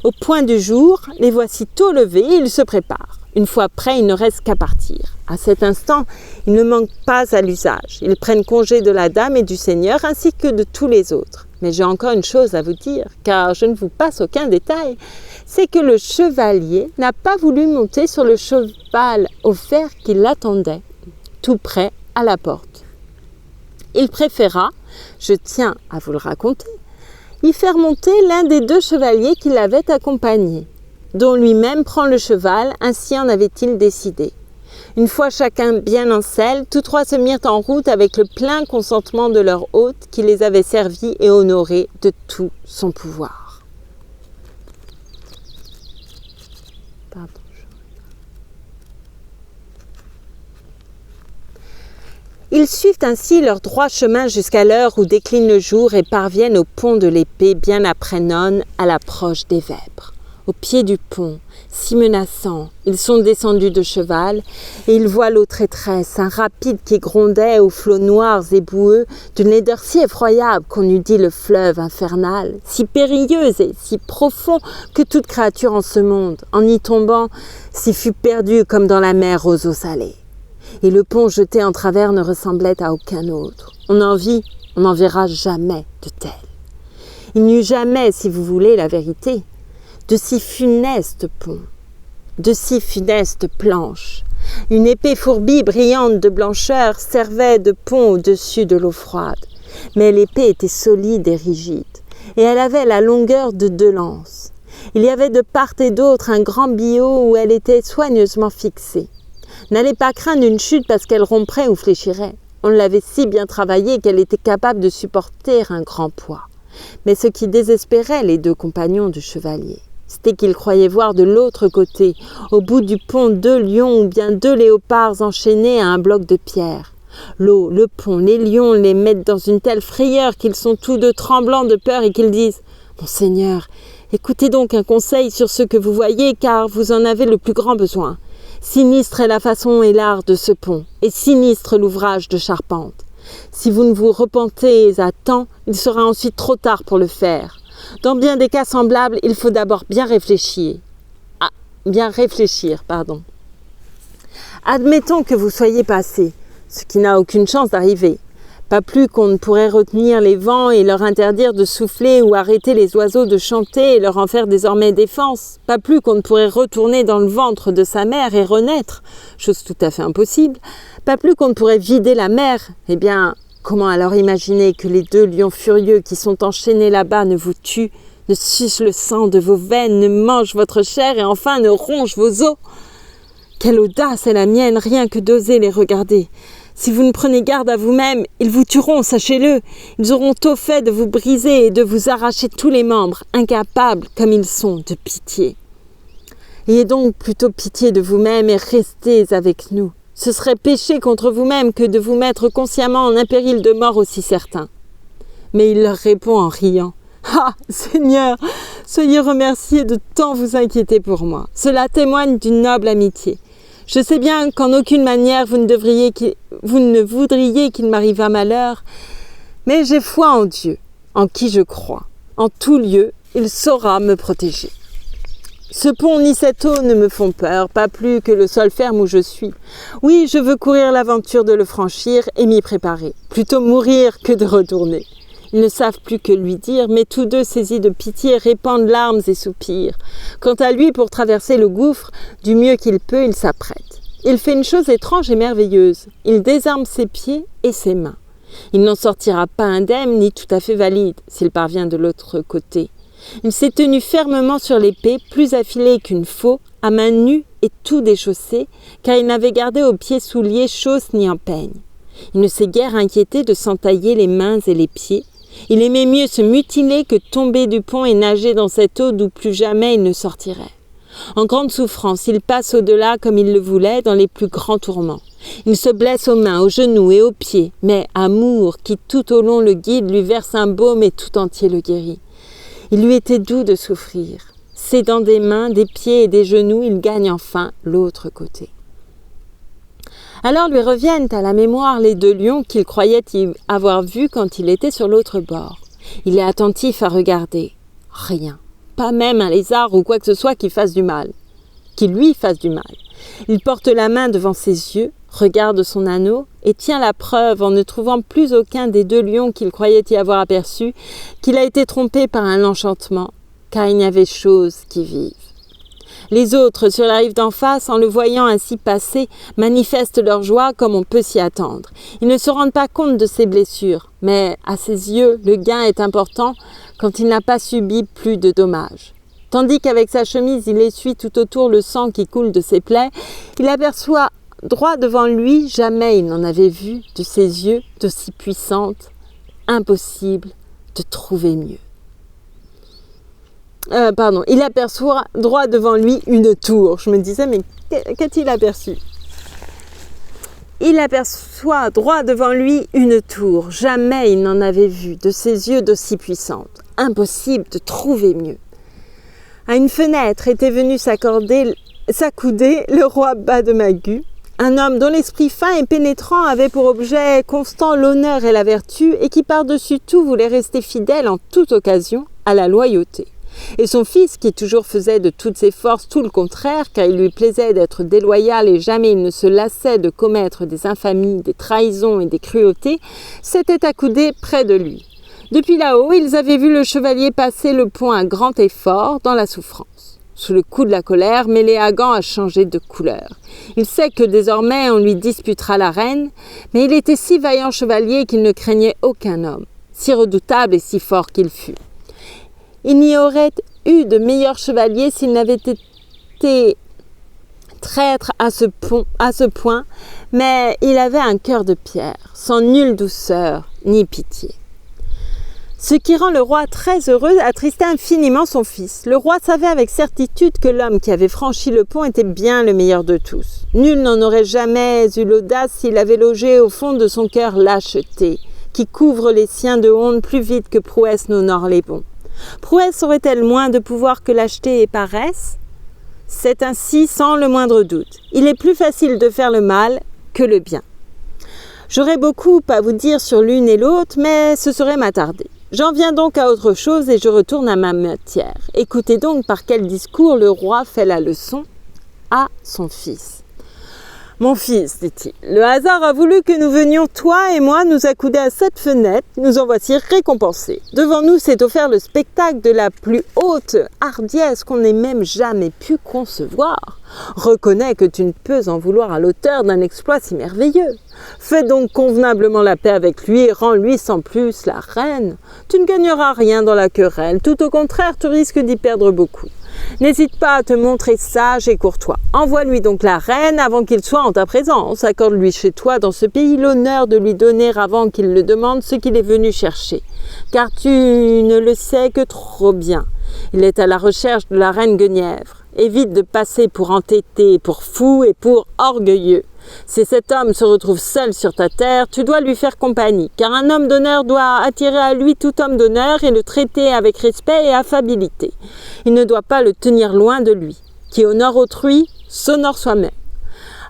Au point du jour, les voici tôt levés et ils se préparent. Une fois prêts, il ne reste qu'à partir. À cet instant, ils ne manquent pas à l'usage. Ils prennent congé de la dame et du seigneur ainsi que de tous les autres. Mais j'ai encore une chose à vous dire, car je ne vous passe aucun détail. C'est que le chevalier n'a pas voulu monter sur le cheval offert qui l'attendait, tout près à la porte. Il préféra, je tiens à vous le raconter, y faire monter l'un des deux chevaliers qui l'avaient accompagné, dont lui-même prend le cheval, ainsi en avait-il décidé. Une fois chacun bien en selle, tous trois se mirent en route avec le plein consentement de leur hôte qui les avait servis et honorés de tout son pouvoir. Ils suivent ainsi leur droit chemin jusqu'à l'heure où décline le jour et parviennent au pont de l'épée bien après none à l'approche des Vêpres. Au pied du pont, si menaçant, ils sont descendus de cheval et ils voient l'eau traîtresse, un rapide qui grondait aux flots noirs et boueux d'une laideur si effroyable qu'on eût dit le fleuve infernal, si périlleux et si profond que toute créature en ce monde, en y tombant, s'y fût perdue comme dans la mer aux eaux salées. Et le pont jeté en travers ne ressemblait à aucun autre. On en vit On n'en verra jamais de tels. Il n'y eut jamais, si vous voulez la vérité, de si funestes ponts, de si funestes planches. Une épée fourbie, brillante de blancheur, servait de pont au-dessus de l'eau froide. Mais l'épée était solide et rigide, et elle avait la longueur de 2 lances. Il y avait de part et d'autre un grand billot où elle était soigneusement fixée. N'allez pas craindre une chute parce qu'elle romprait ou fléchirait. On l'avait si bien travaillée qu'elle était capable de supporter un grand poids. Mais ce qui désespérait les 2 compagnons du chevalier, c'était qu'ils croyaient voir de l'autre côté, au bout du pont, 2 lions ou bien 2 léopards enchaînés à un bloc de pierre. L'eau, le pont, les lions les mettent dans une telle frayeur qu'ils sont tous 2 tremblants de peur et qu'ils disent « Monseigneur, écoutez donc un conseil sur ce que vous voyez, car vous en avez le plus grand besoin. Sinistre est la façon et l'art de ce pont, et sinistre l'ouvrage de charpente. Si vous ne vous repentez à temps, il sera ensuite trop tard pour le faire. Dans bien des cas semblables, il faut d'abord bien réfléchir. Admettons que vous soyez passé, ce qui n'a aucune chance d'arriver. Pas plus qu'on ne pourrait retenir les vents et leur interdire de souffler ou arrêter les oiseaux de chanter et leur en faire désormais défense. Pas plus qu'on ne pourrait retourner dans le ventre de sa mère et renaître, chose tout à fait impossible. Pas plus qu'on ne pourrait vider la mer. Eh bien, comment alors imaginer que les 2 lions furieux qui sont enchaînés là-bas ne vous tuent, ne sucent le sang de vos veines, ne mangent votre chair et enfin ne rongent vos os? Quelle audace est la mienne, rien que d'oser les regarder. Si vous ne prenez garde à vous-même, ils vous tueront, sachez-le. Ils auront tôt fait de vous briser et de vous arracher tous les membres, incapables, comme ils sont, de pitié. Ayez donc plutôt pitié de vous-même et restez avec nous. Ce serait pécher contre vous-même que de vous mettre consciemment en un péril de mort aussi certain. » Mais il leur répond en riant. « Ah, Seigneur, soyez remerciés de tant vous inquiéter pour moi. Cela témoigne d'une noble amitié. Je sais bien qu'en aucune manière vous ne voudriez qu'il m'arrivât malheur, mais j'ai foi en Dieu, en qui je crois. En tout lieu, il saura me protéger. Ce pont ni cette eau ne me font peur, pas plus que le sol ferme où je suis. Oui, je veux courir l'aventure de le franchir et m'y préparer. Plutôt mourir que de retourner. » Ils ne savent plus que lui dire, mais tous 2 saisis de pitié répandent larmes et soupirs. Quant à lui, pour traverser le gouffre, du mieux qu'il peut, il s'apprête. Il fait une chose étrange et merveilleuse. Il désarme ses pieds et ses mains. Il n'en sortira pas indemne ni tout à fait valide s'il parvient de l'autre côté. Il s'est tenu fermement sur l'épée, plus affilée qu'une faux, à main nue et tout déchaussé, car il n'avait gardé aux pieds souliers chausses ni en peigne. Il ne s'est guère inquiété de s'entailler les mains et les pieds. Il aimait mieux se mutiler que tomber du pont et nager dans cette eau d'où plus jamais il ne sortirait. En grande souffrance, il passe au-delà comme il le voulait, dans les plus grands tourments. Il se blesse aux mains, aux genoux et aux pieds, mais amour, qui tout au long le guide, lui verse un baume et tout entier le guérit. Il lui était doux de souffrir. S'aidant des mains, des pieds et des genoux, il gagne enfin l'autre côté. Alors lui reviennent à la mémoire les 2 lions qu'il croyait y avoir vus quand il était sur l'autre bord. Il est attentif à regarder. Rien. Pas même un lézard ou quoi que ce soit qui lui fasse du mal. Il porte la main devant ses yeux, regarde son anneau et tient la preuve en ne trouvant plus aucun des 2 lions qu'il croyait y avoir aperçus qu'il a été trompé par un enchantement, car il n'y avait chose qui vive. Les autres, sur la rive d'en face, en le voyant ainsi passer, manifestent leur joie comme on peut s'y attendre. Ils ne se rendent pas compte de ses blessures, mais à ses yeux, le gain est important quand il n'a pas subi plus de dommages. Tandis qu'avec sa chemise, il essuie tout autour le sang qui coule de ses plaies, il aperçoit droit devant lui, jamais il n'en avait vu, de ses yeux d'aussi puissante, impossible de trouver mieux. Il aperçoit droit devant lui une tour. Je me disais, mais qu'a-t-il aperçu? Il aperçoit droit devant lui une tour. Jamais il n'en avait vu de ses yeux d'aussi puissante. Impossible de trouver mieux. À une fenêtre était venu s'accouder le roi Bademagu, un homme dont l'esprit fin et pénétrant avait pour objet constant l'honneur et la vertu et qui par-dessus tout voulait rester fidèle en toute occasion à la loyauté. Et son fils, qui toujours faisait de toutes ses forces tout le contraire, car il lui plaisait d'être déloyal et jamais il ne se lassait de commettre des infamies, des trahisons et des cruautés, s'était accoudé près de lui. Depuis là-haut, ils avaient vu le chevalier passer le pont à grand effort dans la souffrance. Sous le coup de la colère, Méléagant a changé de couleur. Il sait que désormais on lui disputera la reine, mais il était si vaillant chevalier qu'il ne craignait aucun homme, si redoutable et si fort qu'il fût. Il n'y aurait eu de meilleur chevalier s'il n'avait été traître à ce point, mais il avait un cœur de pierre, sans nulle douceur ni pitié. Ce qui rend le roi très heureux attristait infiniment son fils. Le roi savait avec certitude que l'homme qui avait franchi le pont était bien le meilleur de tous. Nul n'en aurait jamais eu l'audace s'il avait logé au fond de son cœur lâcheté, qui couvre les siens de honte plus vite que prouesse n'honore les bons. Prouesse aurait-elle moins de pouvoir que lâcheté et paresse ? C'est ainsi sans le moindre doute. Il est plus facile de faire le mal que le bien. J'aurais beaucoup à vous dire sur l'une et l'autre, mais ce serait m'attarder. J'en viens donc à autre chose et je retourne à ma matière. Écoutez donc par quel discours le roi fait la leçon à son fils. « Mon fils, dit-il, le hasard a voulu que nous venions, toi et moi, nous accouder à cette fenêtre. Nous en voici récompensés. Devant nous s'est offert le spectacle de la plus haute hardiesse qu'on ait même jamais pu concevoir. Reconnais que tu ne peux en vouloir à l'auteur d'un exploit si merveilleux. Fais donc convenablement la paix avec lui et rends-lui sans plus la reine. Tu ne gagneras rien dans la querelle, tout au contraire, tu risques d'y perdre beaucoup. N'hésite pas à te montrer sage et courtois. Envoie-lui donc la reine avant qu'il soit en ta présence. Accorde-lui chez toi dans ce pays l'honneur de lui donner avant qu'il le demande ce qu'il est venu chercher. Car tu ne le sais que trop bien. Il est à la recherche de la reine Guenièvre. Évite de passer pour entêté, pour fou et pour orgueilleux. Si cet homme se retrouve seul sur ta terre, tu dois lui faire compagnie, car un homme d'honneur doit attirer à lui tout homme d'honneur et le traiter avec respect et affabilité. Il ne doit pas le tenir loin de lui. Qui honore autrui, s'honore soi-même.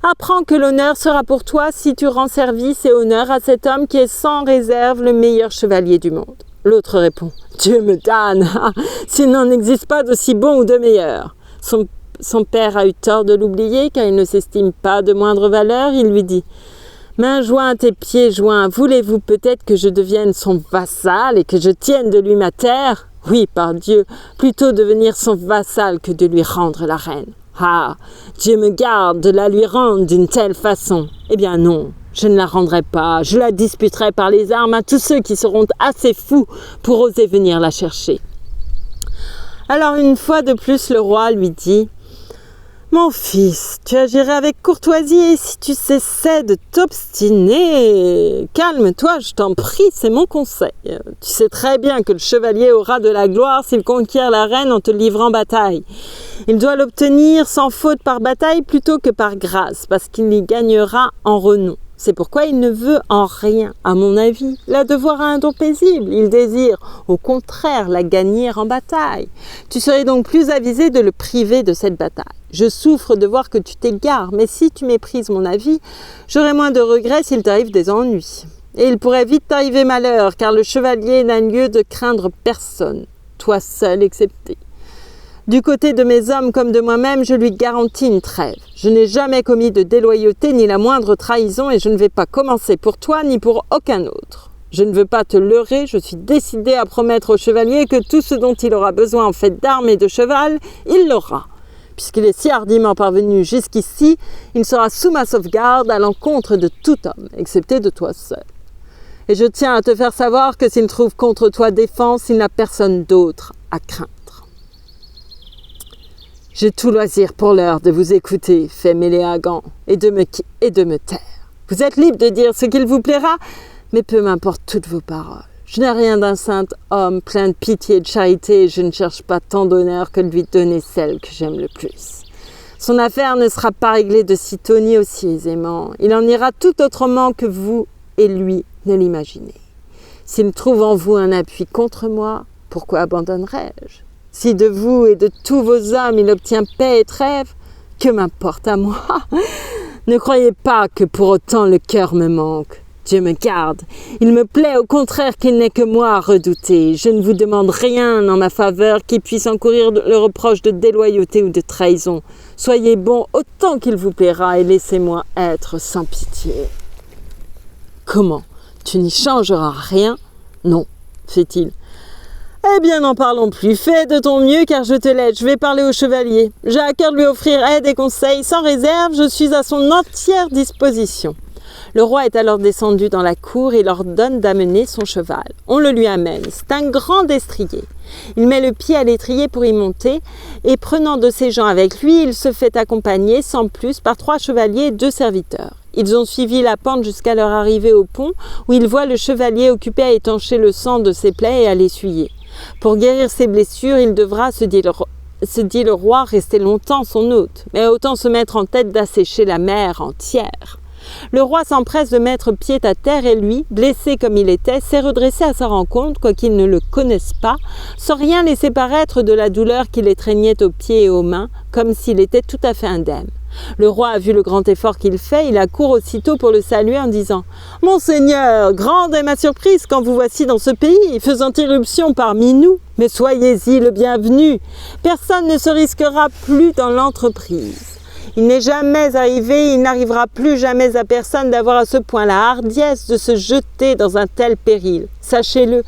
Apprends que l'honneur sera pour toi si tu rends service et honneur à cet homme qui est sans réserve le meilleur chevalier du monde. L'autre répond « Dieu me damne, s'il n'en existe pas d'aussi bon ou de meilleur. » Son père a eu tort de l'oublier, car il ne s'estime pas de moindre valeur. Il lui dit « Mains jointes et pieds joints, voulez-vous peut-être que je devienne son vassal et que je tienne de lui ma terre ? Oui, par Dieu, plutôt devenir son vassal que de lui rendre la reine. Ah, Dieu me garde de la lui rendre d'une telle façon. Eh bien non, je ne la rendrai pas, je la disputerai par les armes à tous ceux qui seront assez fous pour oser venir la chercher. » Alors une fois de plus le roi lui dit « Mon fils, tu agirais avec courtoisie si tu cessais de t'obstiner. Calme-toi, je t'en prie, c'est mon conseil. Tu sais très bien que le chevalier aura de la gloire s'il conquiert la reine en te livrant bataille. Il doit l'obtenir sans faute par bataille plutôt que par grâce, parce qu'il y gagnera en renom. C'est pourquoi il ne veut en rien, à mon avis, la devoir à un don paisible. Il désire, au contraire, la gagner en bataille. Tu serais donc plus avisé de le priver de cette bataille. Je souffre de voir que tu t'égares, mais si tu méprises mon avis, j'aurai moins de regrets s'il t'arrive des ennuis. Et il pourrait vite t'arriver malheur, car le chevalier n'a lieu de craindre personne, toi seul excepté. Du côté de mes hommes comme de moi-même, je lui garantis une trêve. Je n'ai jamais commis de déloyauté ni la moindre trahison et je ne vais pas commencer pour toi ni pour aucun autre. Je ne veux pas te leurrer, je suis décidé à promettre au chevalier que tout ce dont il aura besoin en fait d'armes et de cheval, il l'aura. Puisqu'il est si hardiment parvenu jusqu'ici, il sera sous ma sauvegarde à l'encontre de tout homme, excepté de toi seul. Et je tiens à te faire savoir que s'il trouve contre toi défense, il n'a personne d'autre à craindre. J'ai tout loisir pour l'heure de vous écouter, fait Méléagant, et de me taire. Vous êtes libre de dire ce qu'il vous plaira, mais peu m'importe toutes vos paroles. Je n'ai rien d'un saint homme plein de pitié et de charité, et je ne cherche pas tant d'honneur que de lui donner celle que j'aime le plus. Son affaire ne sera pas réglée de sitôt ni aussi aisément. Il en ira tout autrement que vous et lui ne l'imaginez. S'il trouve en vous un appui contre moi, pourquoi abandonnerais-je ? Si de vous et de tous vos hommes il obtient paix et trêve, que m'importe à moi ? Ne croyez pas que pour autant le cœur me manque. Dieu me garde. Il me plaît au contraire qu'il n'ait que moi à redouter. Je ne vous demande rien en ma faveur qui puisse encourir le reproche de déloyauté ou de trahison. Soyez bon autant qu'il vous plaira et laissez-moi être sans pitié. » « Comment ? Tu n'y changeras rien ? » ?»« Non, fait-il. »« Eh bien, n'en parlons plus. Fais de ton mieux car je te l'aide. Je vais parler au chevalier. J'ai à cœur de lui offrir aide et conseil. Sans réserve, je suis à son entière disposition. » Le roi est alors descendu dans la cour et ordonne d'amener son cheval. On le lui amène. C'est un grand destrier. Il met le pied à l'étrier pour y monter et prenant de ses gens avec lui, il se fait accompagner sans plus par 3 chevaliers et 2 serviteurs. Ils ont suivi la pente jusqu'à leur arrivée au pont où ils voient le chevalier occupé à étancher le sang de ses plaies et à l'essuyer. Pour guérir ses blessures, il devra, se dit le roi, rester longtemps son hôte, mais autant se mettre en tête d'assécher la mer entière. Le roi s'empresse de mettre pied à terre et lui, blessé comme il était, s'est redressé à sa rencontre, quoiqu'il ne le connaisse pas, sans rien laisser paraître de la douleur qui l'étreignait aux pieds et aux mains, comme s'il était tout à fait indemne. Le roi a vu le grand effort qu'il fait, il accourt aussitôt pour le saluer en disant « Monseigneur, grande est ma surprise quand vous voici dans ce pays, faisant irruption parmi nous, mais soyez-y le bienvenu. Personne ne se risquera plus dans l'entreprise. Il n'est jamais arrivé, il n'arrivera plus jamais à personne d'avoir à ce point la hardiesse de se jeter dans un tel péril. Sachez-le,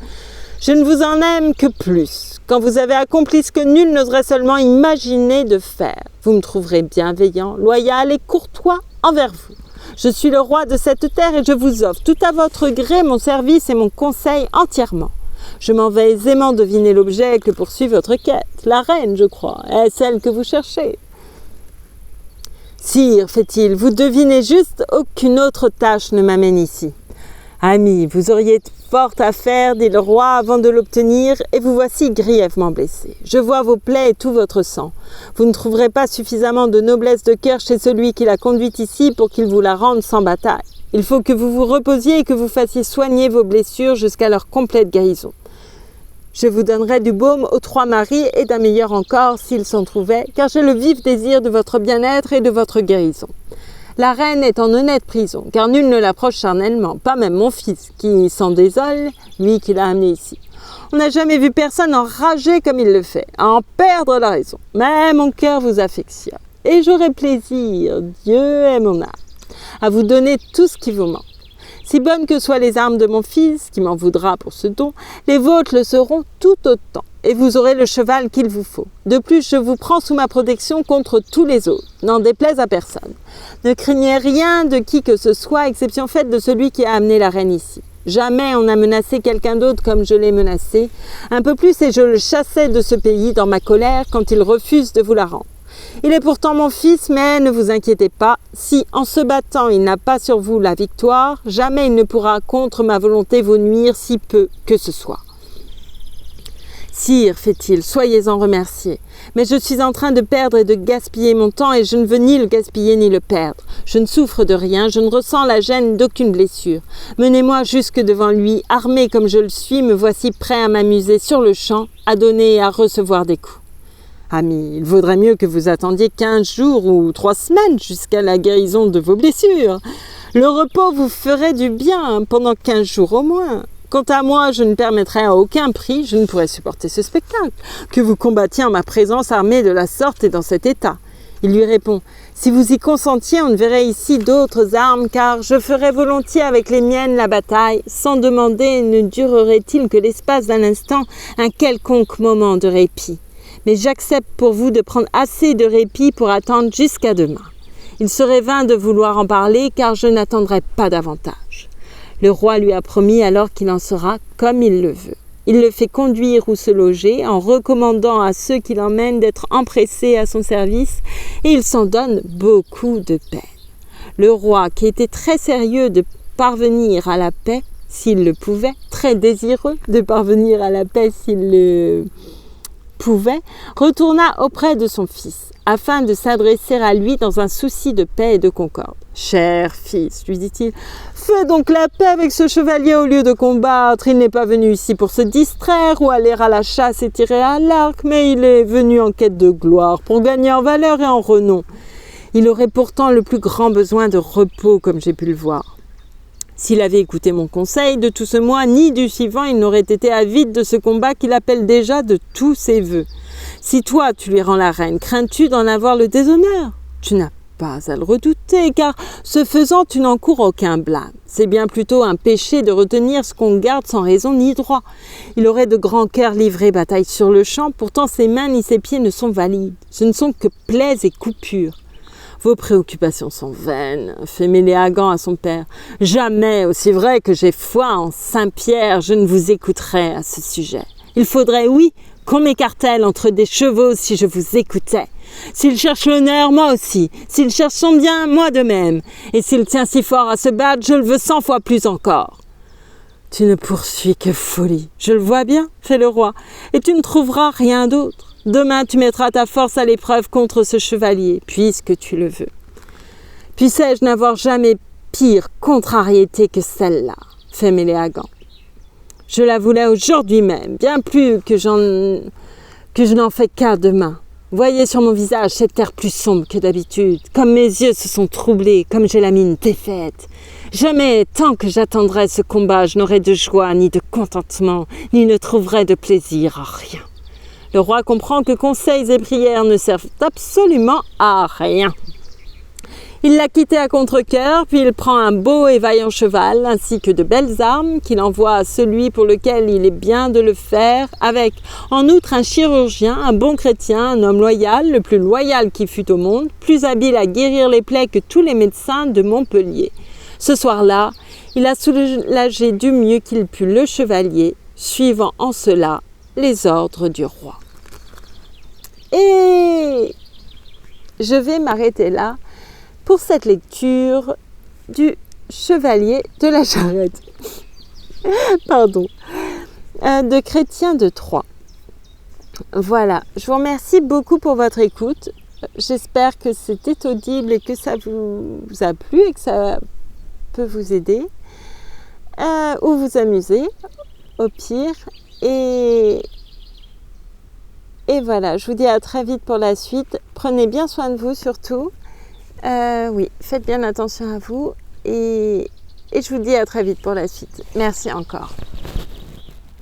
je ne vous en aime que plus, quand vous avez accompli ce que nul n'oserait seulement imaginer de faire. Vous me trouverez bienveillant, loyal et courtois envers vous. Je suis le roi de cette terre et je vous offre tout à votre gré mon service et mon conseil entièrement. Je m'en vais aisément deviner l'objet que poursuit votre quête. La reine, je crois, est celle que vous cherchez. » « Sire, fait-il, vous devinez juste, aucune autre tâche ne m'amène ici. »« Ami, vous auriez fort à faire, dit le roi, avant de l'obtenir, et vous voici grièvement blessé. Je vois vos plaies et tout votre sang. Vous ne trouverez pas suffisamment de noblesse de cœur chez celui qui l'a conduite ici pour qu'il vous la rende sans bataille. Il faut que vous vous reposiez et que vous fassiez soigner vos blessures jusqu'à leur complète guérison. Je vous donnerai du baume aux 3 maris et d'un meilleur encore s'il s'en trouvait, car j'ai le vif désir de votre bien-être et de votre guérison. La reine est en honnête prison, car nul ne l'approche charnellement, pas même mon fils, qui s'en désole, lui qui l'a amené ici. On n'a jamais vu personne enrager comme il le fait, à en perdre la raison. Mais mon cœur vous affectionne, et j'aurai plaisir, Dieu est mon âme, à vous donner tout ce qui vous manque. Si bonnes que soient les armes de mon fils, qui m'en voudra pour ce don, les vôtres le seront tout autant, et vous aurez le cheval qu'il vous faut. De plus, je vous prends sous ma protection contre tous les autres, n'en déplaise à personne. Ne craignez rien de qui que ce soit, exception faite de celui qui a amené la reine ici. Jamais on n'a menacé quelqu'un d'autre comme je l'ai menacé, un peu plus et je le chassais de ce pays dans ma colère quand il refuse de vous la rendre. Il est pourtant mon fils, mais ne vous inquiétez pas, si en se battant il n'a pas sur vous la victoire, jamais il ne pourra contre ma volonté vous nuire si peu que ce soit. Sire, fait-il, soyez-en remerciés, mais je suis en train de perdre et de gaspiller mon temps et je ne veux ni le gaspiller ni le perdre. Je ne souffre de rien, je ne ressens la gêne d'aucune blessure. Menez-moi jusque devant lui, armé comme je le suis, me voici prêt à m'amuser sur le champ, à donner et à recevoir des coups. Ami, il vaudrait mieux que vous attendiez 15 jours ou 3 semaines jusqu'à la guérison de vos blessures. Le repos vous ferait du bien pendant 15 jours au moins. Quant à moi, je ne permettrai à aucun prix, je ne pourrais supporter ce spectacle, que vous combattiez en ma présence armé de la sorte et dans cet état. Il lui répond, si vous y consentiez, on ne verrait ici d'autres armes, car je ferais volontiers avec les miennes la bataille, sans demander ne durerait-il que l'espace d'un instant un quelconque moment de répit. Mais j'accepte pour vous de prendre assez de répit pour attendre jusqu'à demain. Il serait vain de vouloir en parler, car je n'attendrai pas davantage. Le roi lui a promis alors qu'il en sera comme il le veut. Il le fait conduire ou se loger, en recommandant à ceux qui l'emmènent d'être empressés à son service, et il s'en donne beaucoup de peine. Le roi, qui était très sérieux de parvenir à la paix, s'il le pouvait, très désireux de parvenir à la paix s'il le pouvait, retourna auprès de son fils, afin de s'adresser à lui dans un souci de paix et de concorde. « Cher fils, lui dit-il, fais donc la paix avec ce chevalier au lieu de combattre. Il n'est pas venu ici pour se distraire ou aller à la chasse et tirer à l'arc, mais il est venu en quête de gloire, pour gagner en valeur et en renom. Il aurait pourtant le plus grand besoin de repos, comme j'ai pu le voir. S'il avait écouté mon conseil de tout ce mois, ni du suivant, il n'aurait été avide de ce combat qu'il appelle déjà de tous ses voeux. Si toi, tu lui rends la reine, crains-tu d'en avoir le déshonneur? Tu n'as pas à le redouter, car ce faisant, tu n'encours aucun blâme. C'est bien plutôt un péché de retenir ce qu'on garde sans raison ni droit. Il aurait de grands cœurs livré bataille sur le champ, pourtant ses mains ni ses pieds ne sont valides. Ce ne sont que plaies et coupures. Vos préoccupations sont vaines, fait Méléagant à son père. Jamais, aussi vrai que j'ai foi en Saint-Pierre, je ne vous écouterai à ce sujet. Il faudrait, oui, qu'on m'écartèle entre des chevaux si je vous écoutais. S'il cherche l'honneur, moi aussi. S'il cherche son bien, moi de même. Et s'il tient si fort à se battre, je le veux 100 fois plus encore. Tu ne poursuis que folie. Je le vois bien, fait le roi, et tu ne trouveras rien d'autre. Demain, tu mettras ta force à l'épreuve contre ce chevalier, puisque tu le veux. Puissais-je n'avoir jamais pire contrariété que celle-là, fait Méléagant. Je la voulais aujourd'hui même, bien plus que je n'en fais qu'à demain. Voyez sur mon visage cet air plus sombre que d'habitude, comme mes yeux se sont troublés, comme j'ai la mine défaite. Jamais, tant que j'attendrai ce combat, je n'aurai de joie ni de contentement, ni ne trouverai de plaisir à rien. Le roi comprend que conseils et prières ne servent absolument à rien. Il l'a quitté à contre-cœur, puis il prend un beau et vaillant cheval, ainsi que de belles armes, qu'il envoie à celui pour lequel il est bien de le faire, avec en outre un chirurgien, un bon chrétien, un homme loyal, le plus loyal qui fût au monde, plus habile à guérir les plaies que tous les médecins de Montpellier. Ce soir-là, il a soulagé du mieux qu'il put le chevalier, suivant en cela les ordres du roi. Et je vais m'arrêter là pour cette lecture du Chevalier de la Charrette. Pardon. De Chrétien de Troyes. Voilà, je vous remercie beaucoup pour votre écoute. J'espère que c'était audible et que ça vous a plu et que ça peut vous aider ou vous amuser au pire. Et voilà, je vous dis à très vite pour la suite. Prenez bien soin de vous surtout. Oui, faites bien attention à vous. Et je vous dis à très vite pour la suite. Merci encore.